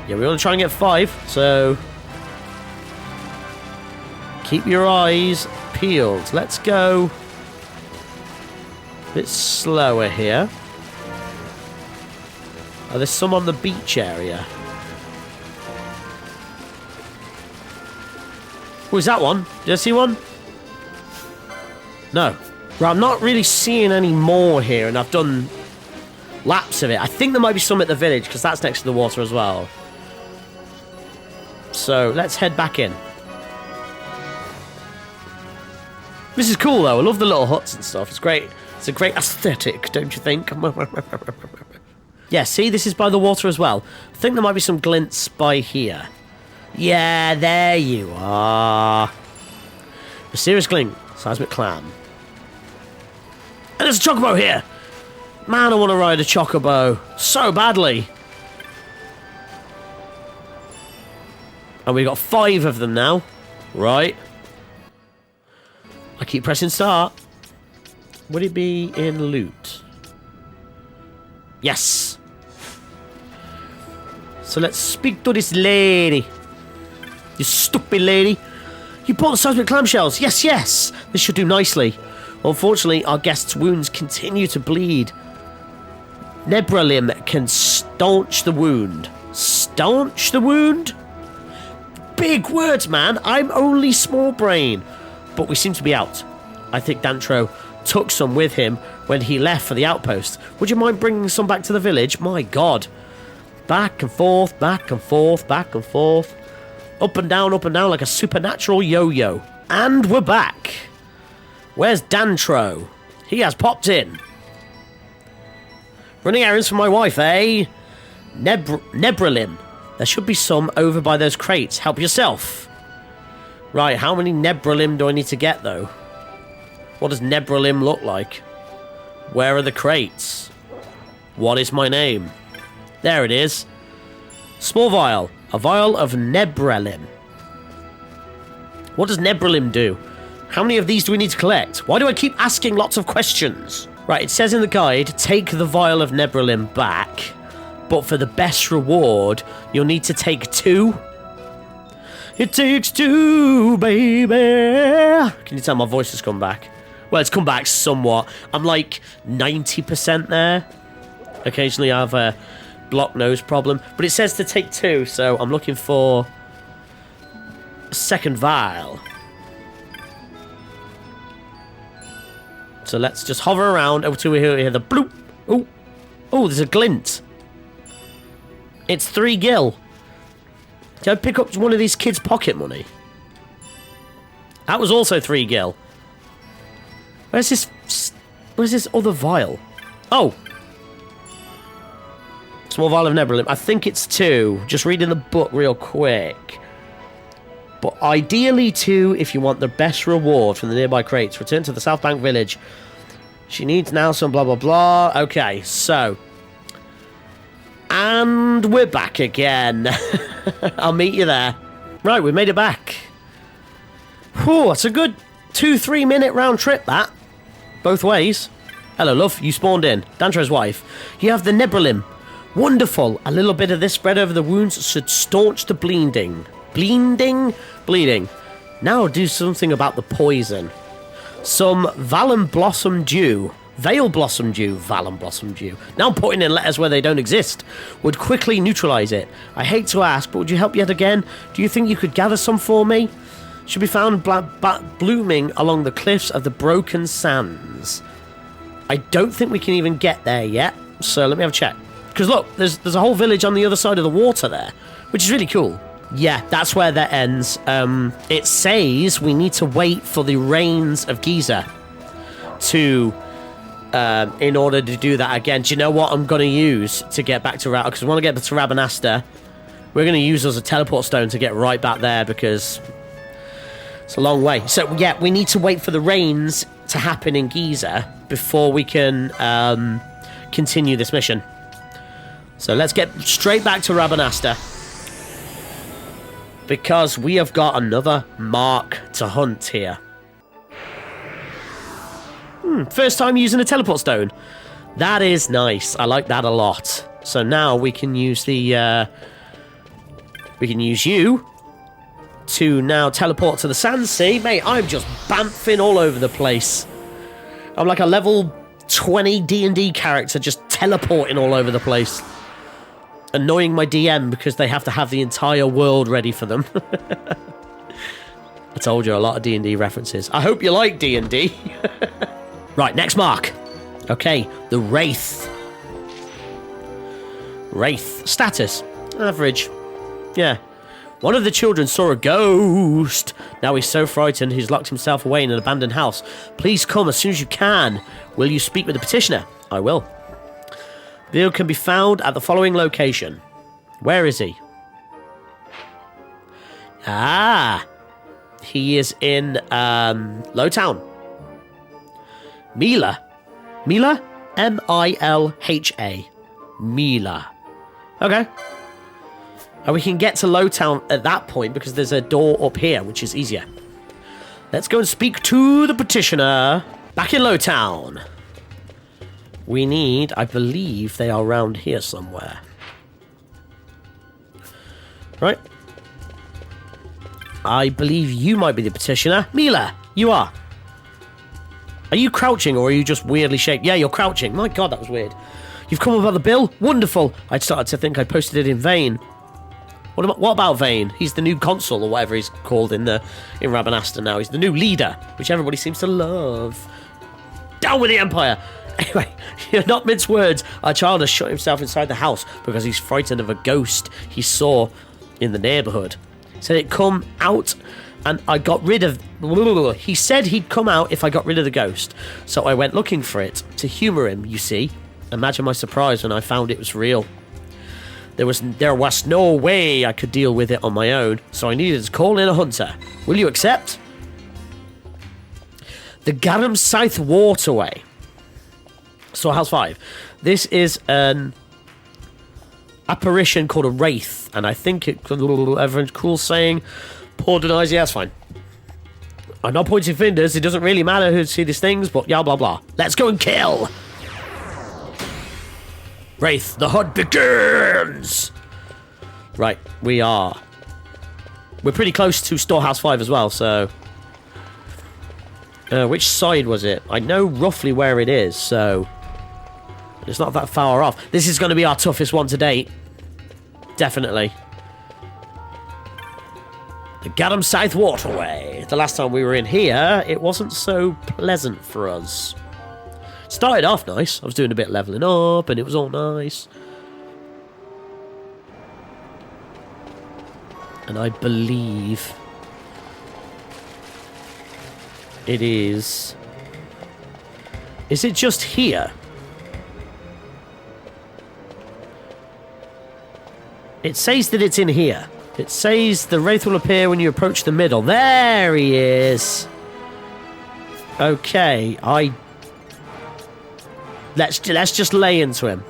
Yeah, we want to try and get 5, so... Keep your eyes peeled. Let's go a bit slower here. Oh, there's some on the beach area. Oh, is that one? Did I see one? No. Right, I'm not really seeing any more here, and I've done laps of it. I think there might be some at the village, because that's next to the water as well. So, let's head back in. This is cool, though. I love the little huts and stuff. It's great. It's a great aesthetic, don't you think? Yeah, see? This is by the water as well. I think there might be some glints by here. Yeah, there you are. Mysterious glint. Seismic clam. And there's a chocobo here! Man, I want to ride a chocobo so badly. And we got 5 of them now. Right. I keep pressing start. Would it be in loot? Yes. So let's speak to this lady. You stupid lady. You bought the seismic clamshells. Yes, yes. This should do nicely. Unfortunately, our guest's wounds continue to bleed. Nebralim can staunch the wound. Staunch the wound? Big words, man. I'm only small brain. But we seem to be out. I think Dantro took some with him when he left for the outpost. Would you mind bringing some back to the village? My God. Back and forth, back and forth, back and forth. Up and down like a supernatural yo-yo. And we're back. Where's Dantro? He has popped in. Running errands for my wife, eh? Nebralim. There should be some over by those crates. Help yourself. Right, how many Nebralim do I need to get, though? What does Nebralim look like? Where are the crates? What is my name? There it is. Small vial. A vial of Nebralim. What does Nebralim do? How many of these do we need to collect? Why do I keep asking lots of questions? Right, it says in the guide, take the vial of Nebralim back, but for the best reward, you'll need to take 2. It takes 2, baby. Can you tell my voice has come back? Well, it's come back somewhat. I'm like 90% there. Occasionally I have a blocked nose problem, but it says to take 2, so I'm looking for a second vial. So let's just hover around until we hear the bloop. Oh, oh, there's a glint. It's 3 gil. Did I pick up one of these kids' pocket money? That was also 3 gil. Where's this other vial? Oh. Small vial of Nebralim. I think it's 2. Just reading the book real quick. But ideally 2 if you want the best reward from the nearby crates. Return to the South Bank village. She needs now some blah blah blah. Okay, so. And we're back again. I'll meet you there. Right, we made it back. Whew, it's a good 2-3 minute round trip, that. Both ways. Hello, love. You spawned in. Dantro's wife. You have the Nebralim. Wonderful. A little bit of this spread over the wounds should staunch the bleeding. Bleeding. Now do something about the poison. Some Valen Blossom Dew. Now I'm putting in letters where they don't exist. Would quickly neutralize it. I hate to ask, but would you help yet again? Do you think you could gather some for me? Should be found blooming along the cliffs of the Broken Sands. I don't think we can even get there yet. So let me have a check. Because look, there's a whole village on the other side of the water there, which is really cool. Yeah, that's where that ends. It says we need to wait for the rains of Giza to, in order to do that again. Do you know what I'm going to use to get back to Because we want to get to Rabanasta. We're going to use as a teleport stone to get right back there because it's a long way. So, yeah, we need to wait for the rains to happen in Giza before we can continue this mission. So let's get straight back to Rabanasta. Because we have got another mark to hunt here. First time using a teleport stone. That is nice. I like that a lot. So now we can use the... we can use you to now teleport to the Sand Sea. Mate, I'm just bamfing all over the place. I'm like a level 20 D&D character just teleporting all over the place. Annoying my DM because they have to have the entire world ready for them. I told you, a lot of D&D references. I hope you like D&D. Right, next mark. Okay, the Wraith. Wraith. Status. Average. Yeah. One of the children saw a ghost. Now he's so frightened he's locked himself away in an abandoned house. Please come as soon as you can. Will you speak with the petitioner? I will. Veil can be found at the following location. Where is he? Ah! He is in, Lowtown. Mila. Mila? M-I-L-H-A. Mila. Okay. And we can get to Lowtown at that point because there's a door up here, which is easier. Let's go and speak to the petitioner. Back in Lowtown. We need, I believe they are around here somewhere. Right. I believe you might be the petitioner. Mila, you are. Are you crouching or are you just weirdly shaped? Yeah, you're crouching. My God, that was weird. You've come about the bill? Wonderful. I'd started to think I posted it in vain. What about Vane? He's the new consul or whatever he's called in Rabanasta now. He's the new leader, which everybody seems to love. Down with the Empire! Anyway, you're not mince words. Our child has shut himself inside the house because he's frightened of a ghost he saw in the neighborhood. Said it come out And I got rid of... He said he'd come out if I got rid of the ghost. So I went looking for it to humour him, you see. Imagine my surprise when I found it was real. There was no way I could deal with it on my own, so I needed to call in a hunter. Will you accept? The Garum South Waterway. Storehouse 5. This is an apparition called a Wraith, and I think everyone's cool saying, poor denies, yeah, that's fine. I'm not pointing fingers, it doesn't really matter who see these things, but yeah, blah blah. Let's go and kill! Wraith, the hunt begins! Right, we're pretty close to Storehouse 5 as well, so... which side was it? I know roughly where it is, so... It's not that far off. This is going to be our toughest one to date. Definitely. The Garum South Waterway. The last time we were in here, it wasn't so pleasant for us. Started off nice. I was doing a bit of leveling up, and it was all nice. And I believe... it is... Is it just here? It says that it's in here. It says the Wraith will appear when you approach the middle. There he is. Okay, Let's just lay into him.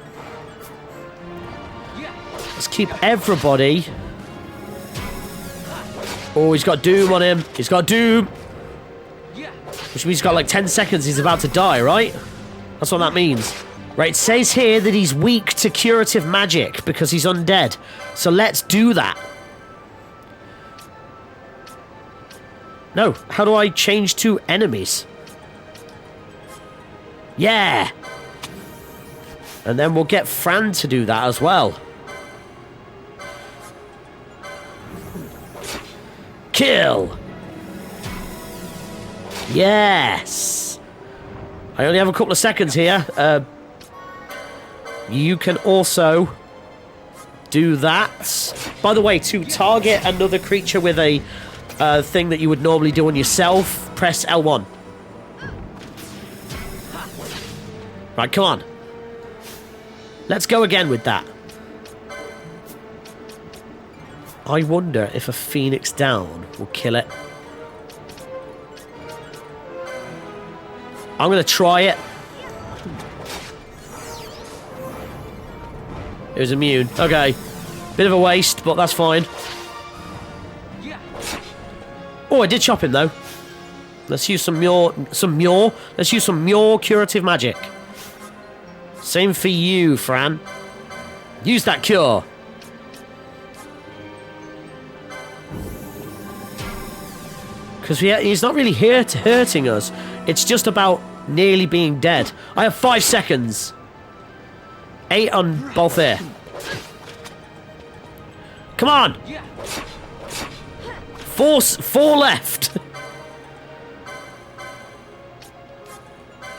Let's keep everybody... Oh, he's got Doom on him. He's got Doom. Which means he's got like 10 seconds. He's about to die, right? That's what that means. Right, it says here that he's weak to curative magic because he's undead. So let's do that. No, how do I change to enemies? Yeah! And then we'll get Fran to do that as well. Kill! Yes! I only have a couple of seconds here. You can also do that. By the way, to target another creature with a thing that you would normally do on yourself, press L1. Right, come on. Let's go again with that. I wonder if a Phoenix down will kill it. I'm going to try it. It was immune. Okay. Bit of a waste, but that's fine. Oh, I did chop him, though. Let's use some more... Let's use some more curative magic. Same for you, Fran. Use that cure. Because he's not really here to hurting us. It's just about nearly being dead. I have 5 seconds. 8 on both there. Come on. 4 left.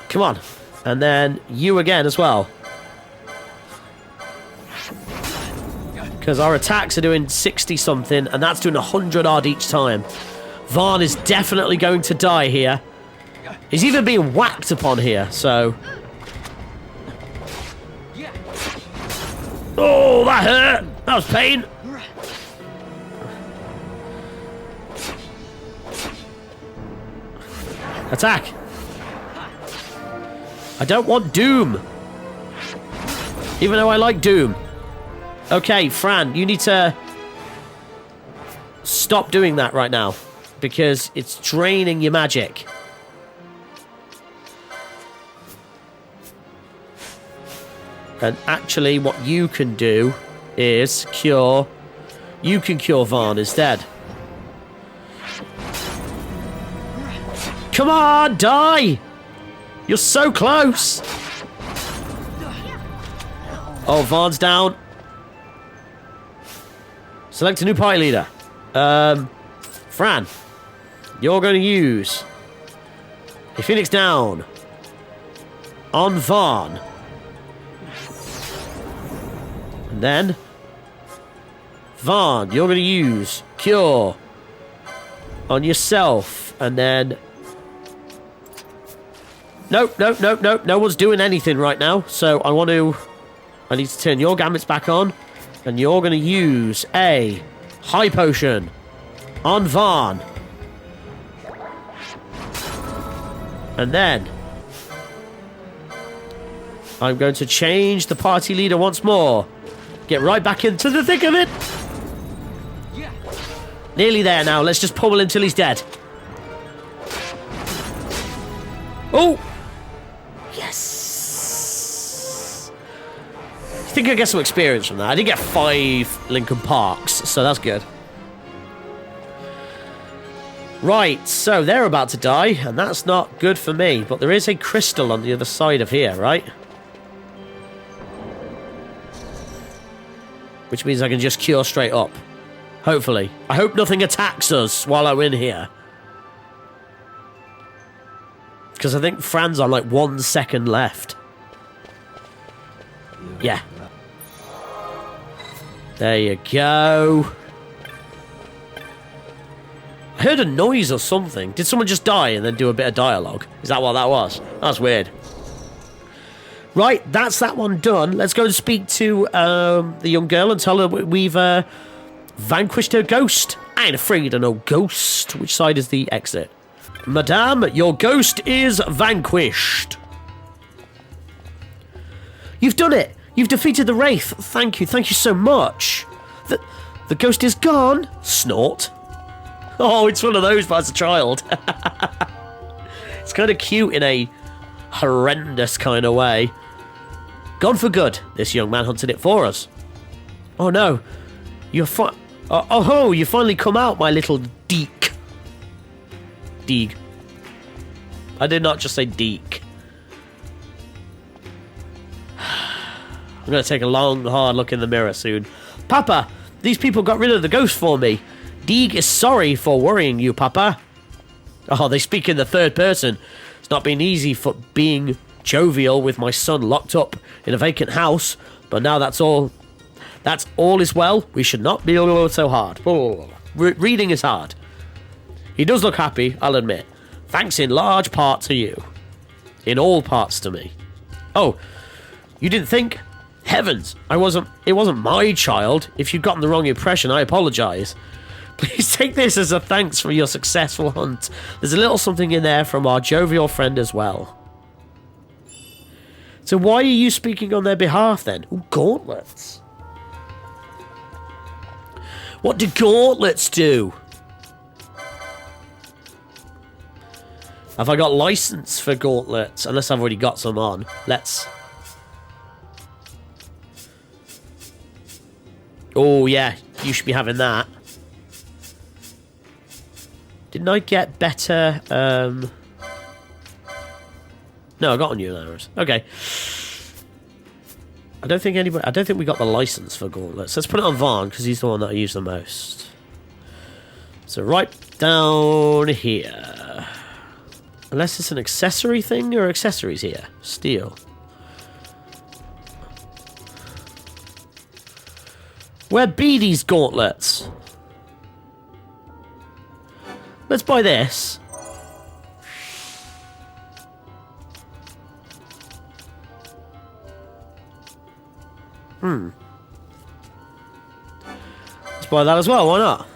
Come on. And then you again as well. Because our attacks are doing 60-something, and that's doing 100 odd each time. Vaughn is definitely going to die here. He's even being whacked upon here, so... Oh, that hurt! That was pain! Attack! I don't want Doom! Even though I like Doom. Okay, Fran, you need to... stop doing that right now. Because it's draining your magic. And actually, what you can do is cure... You can cure Vaughn instead. Come on, die! You're so close! Oh, Vaughn's down. Select a new party leader. Fran. You're going to use a Phoenix down on Vaughn. And then Vaughn, you're going to use Cure on yourself, and then... Nope, nope, nope, nope. No one's doing anything right now, so I need to turn your gambits back on, and you're going to use a high potion on Varn. And then I'm going to change the party leader once more. Get right back into the thick of it. Nearly there now. Let's just pummel him till he's dead. Oh! Yes! I think I get some experience from that. I did get 5 Lincoln Parks, so that's good. Right, so they're about to die, and that's not good for me. But there is a crystal on the other side of here, right? Which means I can just cure straight up. Hopefully. I hope nothing attacks us while I'm in here. Because I think Fran's on like 1 second left. Yeah. There you go. I heard a noise or something. Did someone just die and then do a bit of dialogue? Is that what that was? That's weird. Right, that's that one done. Let's go and speak to the young girl and tell her we've vanquished her ghost. I ain't afraid of no ghost. Which side is the exit? Madame, your ghost is vanquished. You've done it. You've defeated the Wraith. Thank you so much. The ghost is gone. Snort. Oh, it's one of those, but as a child. It's kind of cute in a horrendous kind of way. Gone for good. This young man hunted it for us. Oh no. You finally come out, my little deek. Deeg. I did not just say deek. I'm going to take a long, hard look in the mirror soon. Papa, these people got rid of the ghost for me. Deeg is sorry for worrying you, Papa. Oh, they speak in the third person. It's not been easy for being jovial with my son locked up in a vacant house, but now that's all is well. We should not be so hard. Reading is hard. He does look happy, I'll admit. Thanks in large part to you. In all parts to me. Oh, you didn't think? Heavens, it wasn't my child. If you've gotten the wrong impression, I apologise. Please take this as a thanks for your successful hunt. There's a little something in there from our jovial friend as well. So why are you speaking on their behalf then? Ooh, gauntlets. What do gauntlets do? Have I got license for gauntlets? Unless I've already got some on. Let's... Oh, yeah. You should be having that. Didn't I get better... No, I got on you arrows. Okay. I don't think we got the license for gauntlets. Let's put it on Varn, because he's the one that I use the most. So right down here. Unless it's an accessory thing, or accessories here. Steel. Where be these gauntlets? Let's buy this. Let's buy that as well, why not?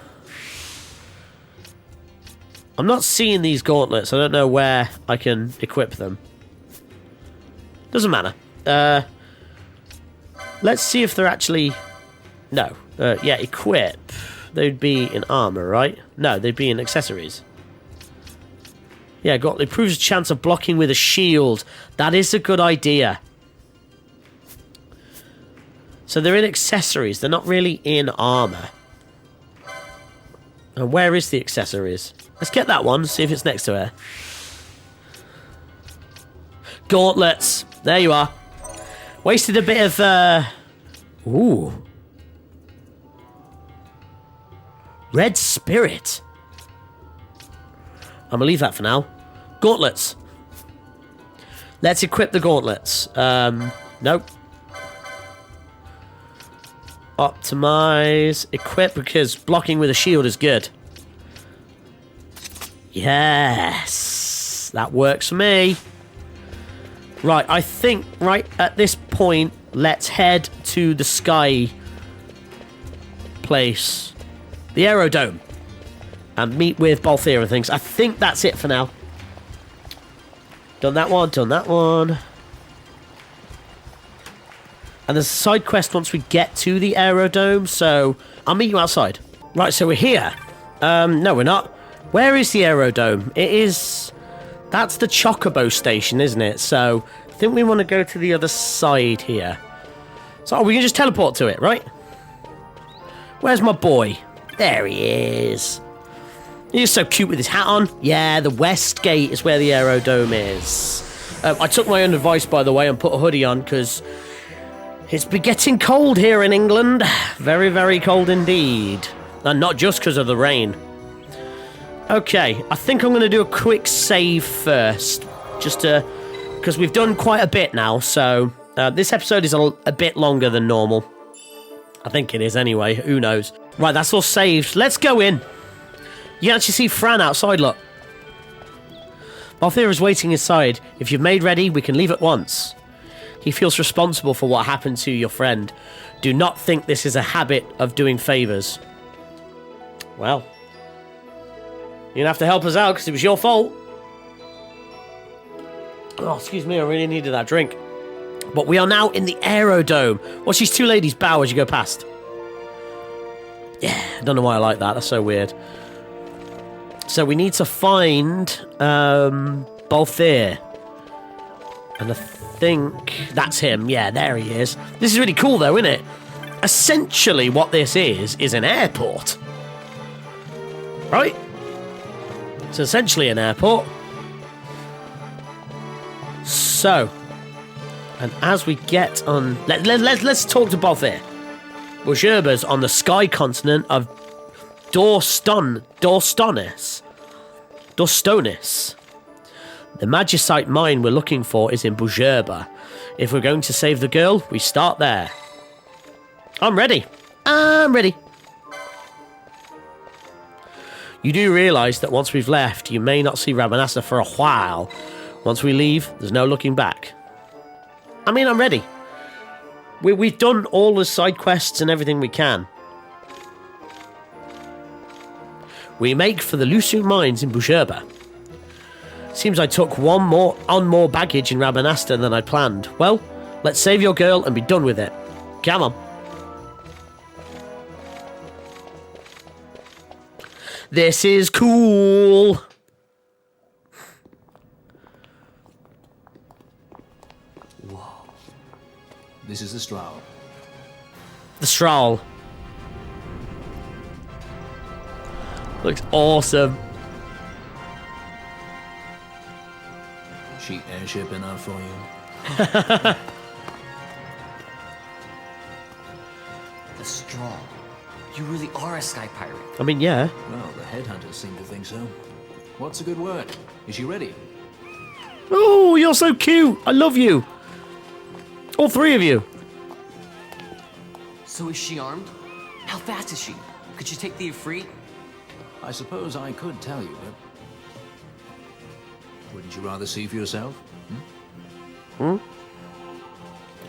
I'm not seeing these gauntlets. I don't know where I can equip them. Doesn't matter. Let's see if they're actually... No. Yeah, equip. They'd be in armor, right? No, they'd be in accessories. Yeah, improves chance of blocking with a shield. That is a good idea. So they're in accessories. They're not really in armor. And where is the accessories? Let's get that one, see if it's next to her. Gauntlets. There you are. Wasted a bit of... Ooh. Red Spirit. I'm gonna leave that for now. Gauntlets. Let's equip the gauntlets. Nope. Optimize. Equip, because blocking with a shield is good. Yes. That works for me. Right, I think right at this point, let's head to the sky place. The Aerodome. And meet with Balthier and things. I think that's it for now. Done that one, done that one. And there's a side quest once we get to the Aerodome, so I'll meet you outside. Right, so we're here. No, we're not. Where is the Aerodome? It is... That's the Chocobo station, isn't it? So, I think we want to go to the other side here. So, we can just teleport to it, right? Where's my boy? There he is. He's so cute with his hat on. Yeah, the West Gate is where the Aerodome is. I took my own advice, by the way, and put a hoodie on, because it's been getting cold here in England. Very, very cold indeed. And not just because of the rain. Okay, I think I'm going to do a quick save first. Just to... Because we've done quite a bit now, so... this episode is a bit longer than normal. I think it is anyway, who knows. Right, that's all saved. Let's go in. You can actually see Fran outside, look. Balthier is waiting inside. If you've made ready, we can leave at once. He feels responsible for what happened to your friend. Do not think this is a habit of doing favours. Well, you're going to have to help us out because it was your fault. Oh, excuse me, I really needed that drink. But we are now in the Aerodome. Watch these two ladies bow as you go past. Yeah, I don't know why I like that. That's so weird. So we need to find Balthier. And I think that's him. Yeah, there he is. This is really cool though, isn't it? Essentially what this is an airport. Right? It's essentially an airport. So, and as we get on... Let's talk to Balthier. Bujerba's on the sky continent of Dorstonis. The magicite mine we're looking for is in Bujerba. If we're going to save the girl, we start there. I'm ready. I'm ready. You do realise that once we've left, you may not see Rabanassa for a while. Once we leave, there's no looking back. I mean, I'm ready. We've done all the side quests and everything we can. We make for the Lusu mines in Bujerba. Seems I took on more baggage in Rabanasta than I planned. Well, let's save your girl and be done with it. Come on. This is cool. Whoa. This is the Strahl. The Strahl. Looks awesome. Cheap airship enough for you? The Strahl. You really are a sky pirate. I mean, yeah. Well, the headhunters seem to think so. What's a good word? Is she ready? Oh, you're so cute. I love you. All three of you. So is she armed? How fast is she? Could she take the Ifrit? I suppose I could tell you, but... Wouldn't you rather see for yourself?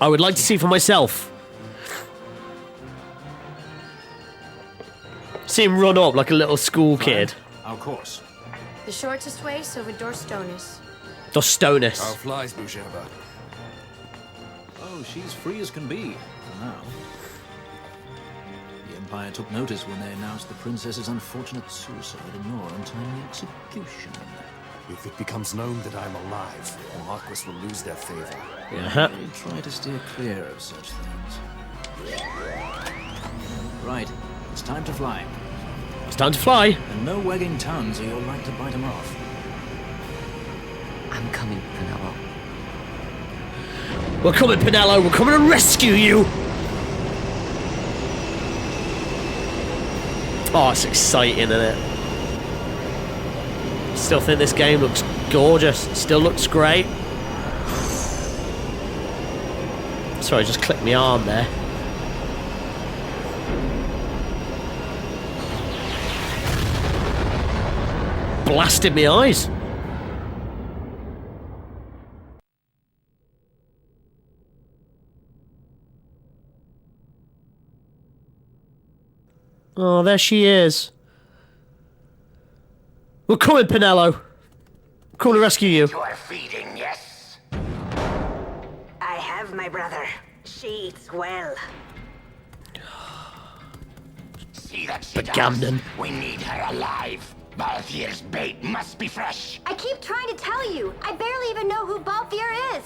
I would like to see for myself. See him run up like a little school kid. Our course. The shortest way is over Dorstonis. Dorstonis. How flies Bujerba? Oh, she's free as can be, for now. The Empire took notice when they announced the princess's unfortunate suicide and your untimely execution. If it becomes known that I'm alive, the Marquis will lose their favor. Uh-huh. They try to steer clear of such things. Right, it's time to fly. It's time to fly. And no wagging tongues or you'll like to bite them off. I'm coming, Pinello. We're coming, Pinello. We're coming to rescue you. Oh, it's exciting, isn't it? Still think this game looks gorgeous. Still looks great. Sorry, I just clicked my arm there. blasted me eyes. Oh, there she is. We're coming, Pinello. Coming to rescue you. You are feeding, yes? I have my brother. She eats well. See that she Bagamnon. does? We need her alive. Balthier's bait must be fresh. I keep trying to tell you. I barely even know who Balthier is.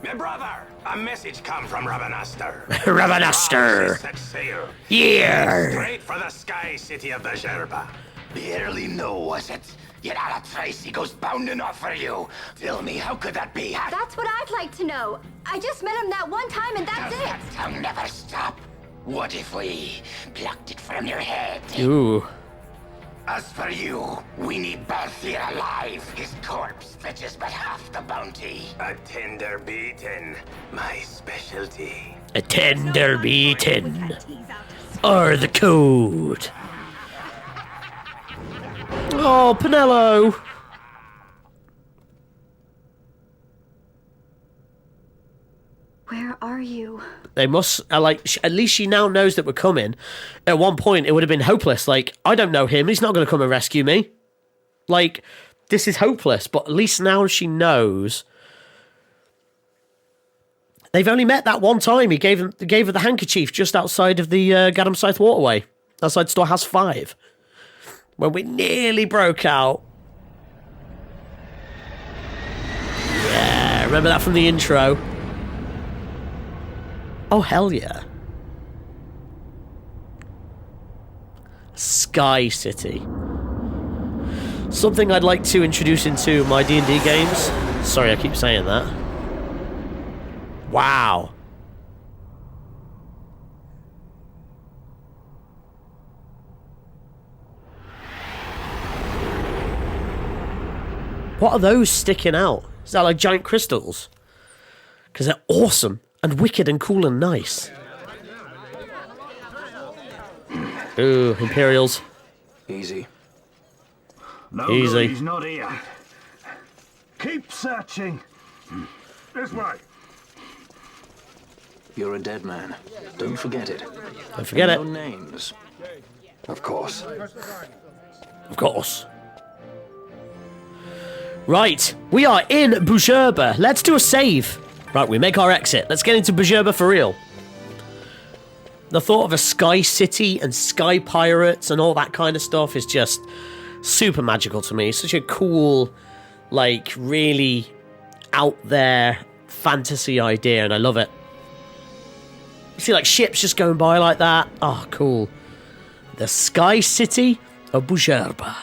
My brother, a message come from Rabanastre. Rabanastre. Set sail. Yeah. Straight for the sky city of Bhujerba. Barely know, was it? Yet Alatrace goes bounding off for you. Tell me, how could that be? That's what I'd like to know. I just met him that one time and that's Does it. that tongue never stop? What if we plucked it from your head? Ooh. As for you, we need Balthier alive. His corpse fetches but half the bounty. A tender beaten, my specialty. A tender beaten. Or the code. Oh, Pinello. Where are you? They must, at least she now knows that we're coming. At one point, it would have been hopeless. Like, I don't know him. He's not going to come and rescue me. Like, this is hopeless. But at least now she knows. They've only met that one time. He gave her the handkerchief just outside of the Gadam Scythe Waterway. Outside Storehouse 5. When we nearly broke out. Yeah, remember that from the intro? Oh, hell yeah. Sky City. Something I'd like to introduce into my D&D games. Sorry, I keep saying that. Wow. What are those sticking out? Is that like giant crystals? Because they're awesome and wicked and cool and nice. Ooh, Imperials. Easy. No, Easy. he's not here. Keep searching. This way. You're a dead man. Don't forget it. Don't forget it. No names. Of course. Of course. Right, we are in Bhujerba. Let's do a save. Right, we make our exit. Let's get into Bhujerba for real. The thought of a sky city and sky pirates and all that kind of stuff is just super magical to me. Such a cool, like, really out there fantasy idea, and I love it. You see, like, ships just going by like that. Oh, cool. The sky city of Bhujerba.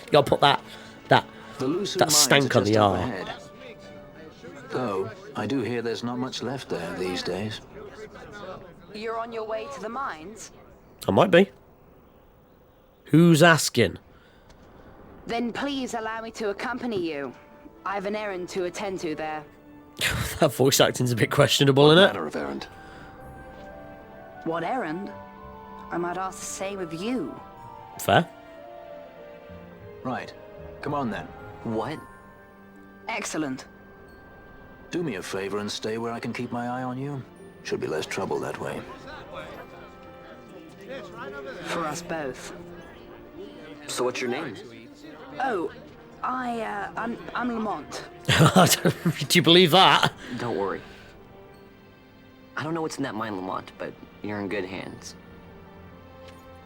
You gotta put that stank on the R. Though, I do hear there's not much left there these days. You're on your way to the mines? I might be. Who's asking? Then please allow me to accompany you. I have an errand to attend to there. That voice acting's a bit questionable, isn't it? Matter of errand. What errand? I might ask the same of you. Fair. Right. Come on then. What? Excellent. Do me a favor and stay where I can keep my eye on you. Should be less trouble that way. For us both. So what's your name? Oh, I'm Lamont. Do you believe that? Don't worry. I don't know what's in that mine, Lamont, but you're in good hands.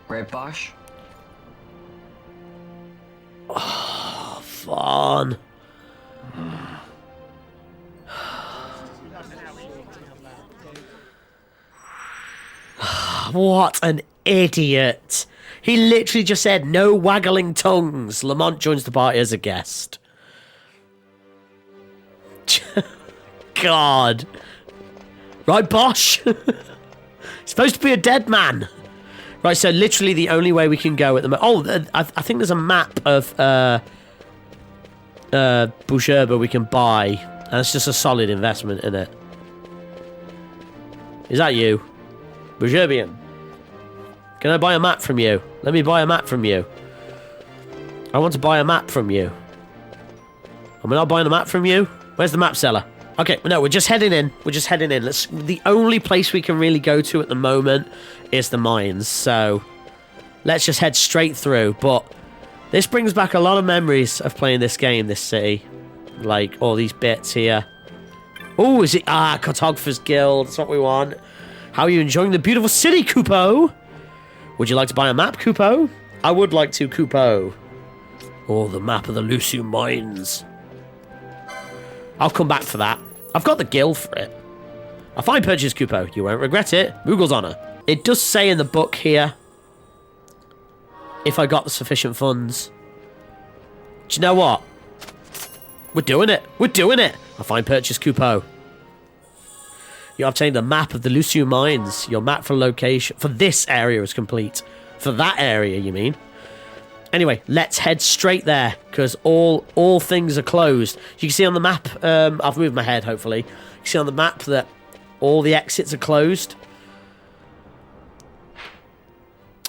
Right, Bosch? Oh, fun. What an idiot. He literally just said, no waggling tongues. Lamont joins the party as a guest. God. Right, Bosch? Supposed to be a dead man. Right, so literally the only way we can go at the moment... Oh, I think there's a map of Bhujerba we can buy. And it's just a solid investment, isn't it? Is that you? Bhujerbian. Can I buy a map from you? Let me buy a map from you. I want to buy a map from you. Am I not buying a map from you? Where's the map seller? Okay, no, we're just heading in. We're just heading in. The only place we can really go to at the moment is the mines. So let's just head straight through. But this brings back a lot of memories of playing this game, this city. Like all these bits here. Oh, is it? Ah, Cartographer's Guild. That's what we want. How are you enjoying the beautiful city, Kupo? Would you like to buy a map, Kupo? I would like to, Kupo. Or the map of the Lucium Mines. I'll come back for that. I've got the guild for it. A fine purchase, Kupo. You won't regret it. Moogle's honour. It does say in the book here, if I got the sufficient funds. Do you know what? We're doing it. We're doing it. A fine purchase, Kupo. You obtained a map of the Lucium Mines. Your map for location for this area is complete. For that area, you mean? Anyway, let's head straight there, because all things are closed. You can see on the map, I've moved my head, hopefully. You can see on the map that all the exits are closed.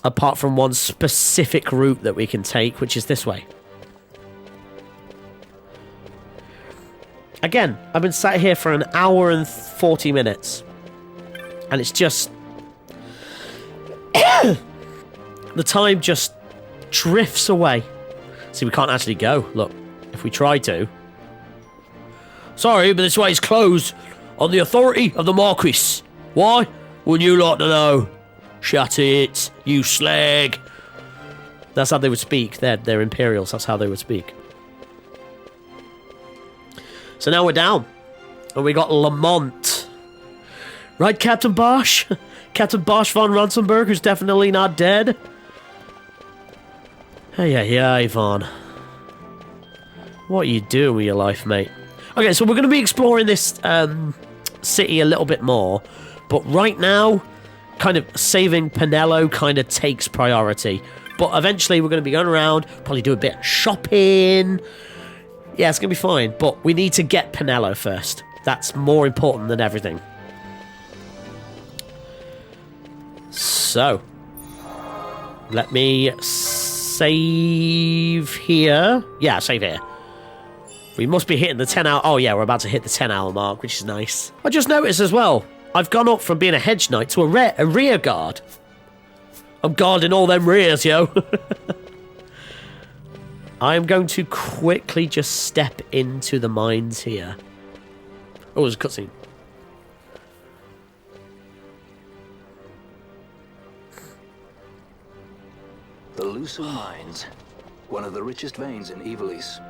Apart from one specific route that we can take, which is this way. Again, I've been sat here for an hour and 40 minutes. And it's just... the time just drifts away. See, we can't actually go. Look, if we try to. Sorry, but this way is closed. On the authority of the Marquis. Why? Wouldn't you like to know? Shut it, you slag. That's how they would speak. They're Imperials. That's how they would speak. So now we're down. And we got Lamont. Right, Captain Bosch? Captain Bosch von Ronsenberg, who's definitely not dead. Hey, Ivan. What are you doing with your life, mate? Okay, so we're going to be exploring this city a little bit more. But right now, kind of saving Pinello kind of takes priority. But eventually we're going to be going around, probably do a bit of shopping. Yeah, it's going to be fine. But we need to get Pinello first. That's more important than everything. So, let me save here. Yeah, save here. We must be hitting the 10 hour... Oh, yeah, we're about to hit the 10 hour mark, which is nice. I just noticed as well, I've gone up from being a hedge knight to a rear guard. I'm guarding all them rears, yo. I am going to quickly just step into the mines here. Oh, there's a cutscene. The Lucium Mines, one of the richest veins in Ivalice.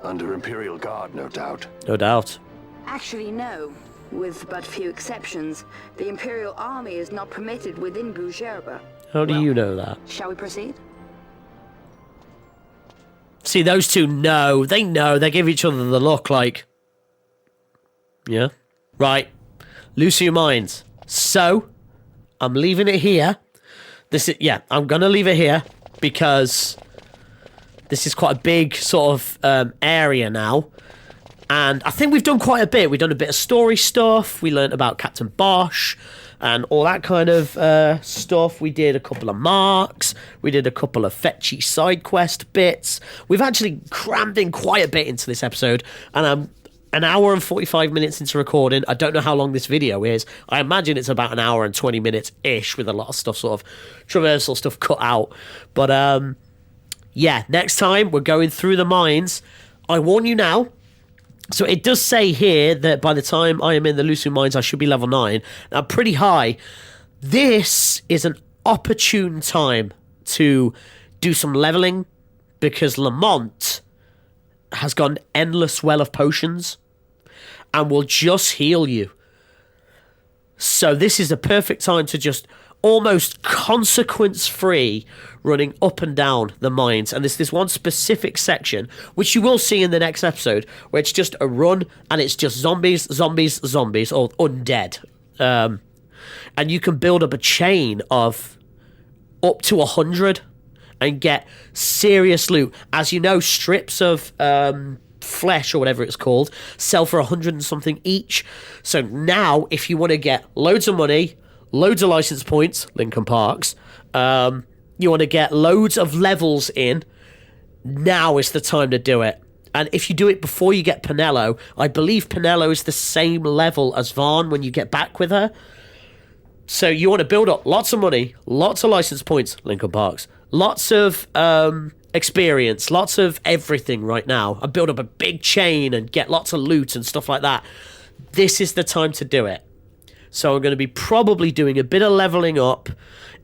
Under Imperial Guard, no doubt. No doubt. Actually, no. With but few exceptions, the Imperial Army is not permitted within Bujerba. How do you know that? Shall we proceed? See, those two know. They know. They give each other the look like... Yeah. Right. Lucium Mines. So, I'm leaving it here. I'm going to leave it here because this is quite a big sort of area now. And I think we've done quite a bit. We've done a bit of story stuff. We learnt about Captain Bosch and all that kind of stuff. We did a couple of marks. We did a couple of fetchy side quest bits. We've actually crammed in quite a bit into this episode. And I'm an hour and 45 minutes into recording. I don't know how long this video is. I imagine it's about an hour and 20 minutes-ish with a lot of stuff, sort of traversal stuff cut out. But, yeah, next time we're going through the mines. I warn you now. So it does say here that by the time I am in the Lucium Mines, I should be level 9. Now, pretty high. This is an opportune time to do some leveling because Lamont has got an endless well of potions and will just heal you. So this is the perfect time to just almost consequence-free running up and down the mines. And there's this one specific section, which you will see in the next episode, where it's just a run and it's just zombies, or undead. And you can build up a chain of up to 100 and get serious loot. As you know, strips of flesh or whatever it's called sell for 100 and something each. So now, if you want to get loads of money, loads of license points, Lincoln Parks, you want to get loads of levels in, now is the time to do it. And if you do it before you get Penelo, I believe Penelo is the same level as Vaughn when you get back with her. So you want to build up lots of money, lots of license points, Lincoln Parks, lots of experience, lots of everything right now, and build up a big chain and get lots of loot and stuff like that. This is the time to do it. So I'm going to be probably doing a bit of leveling up.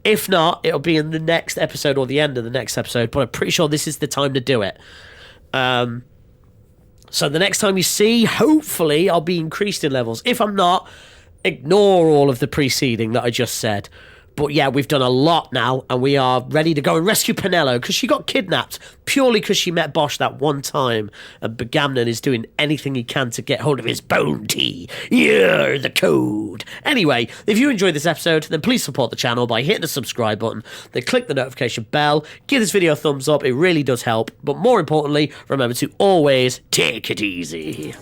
If not, it'll be in the next episode or the end of the next episode, but I'm pretty sure this is the time to do it. So the next time you see, hopefully, I'll be increased in levels. If I'm not, ignore all of the preceding that I just said. But yeah, we've done a lot now, and we are ready to go and rescue Penelo, because she got kidnapped purely because she met Bosch that one time, and Begamnon is doing anything he can to get hold of his bounty. Yeah, the code. Anyway, if you enjoyed this episode, then please support the channel by hitting the subscribe button, then click the notification bell, give this video a thumbs up, it really does help, but more importantly, remember to always take it easy.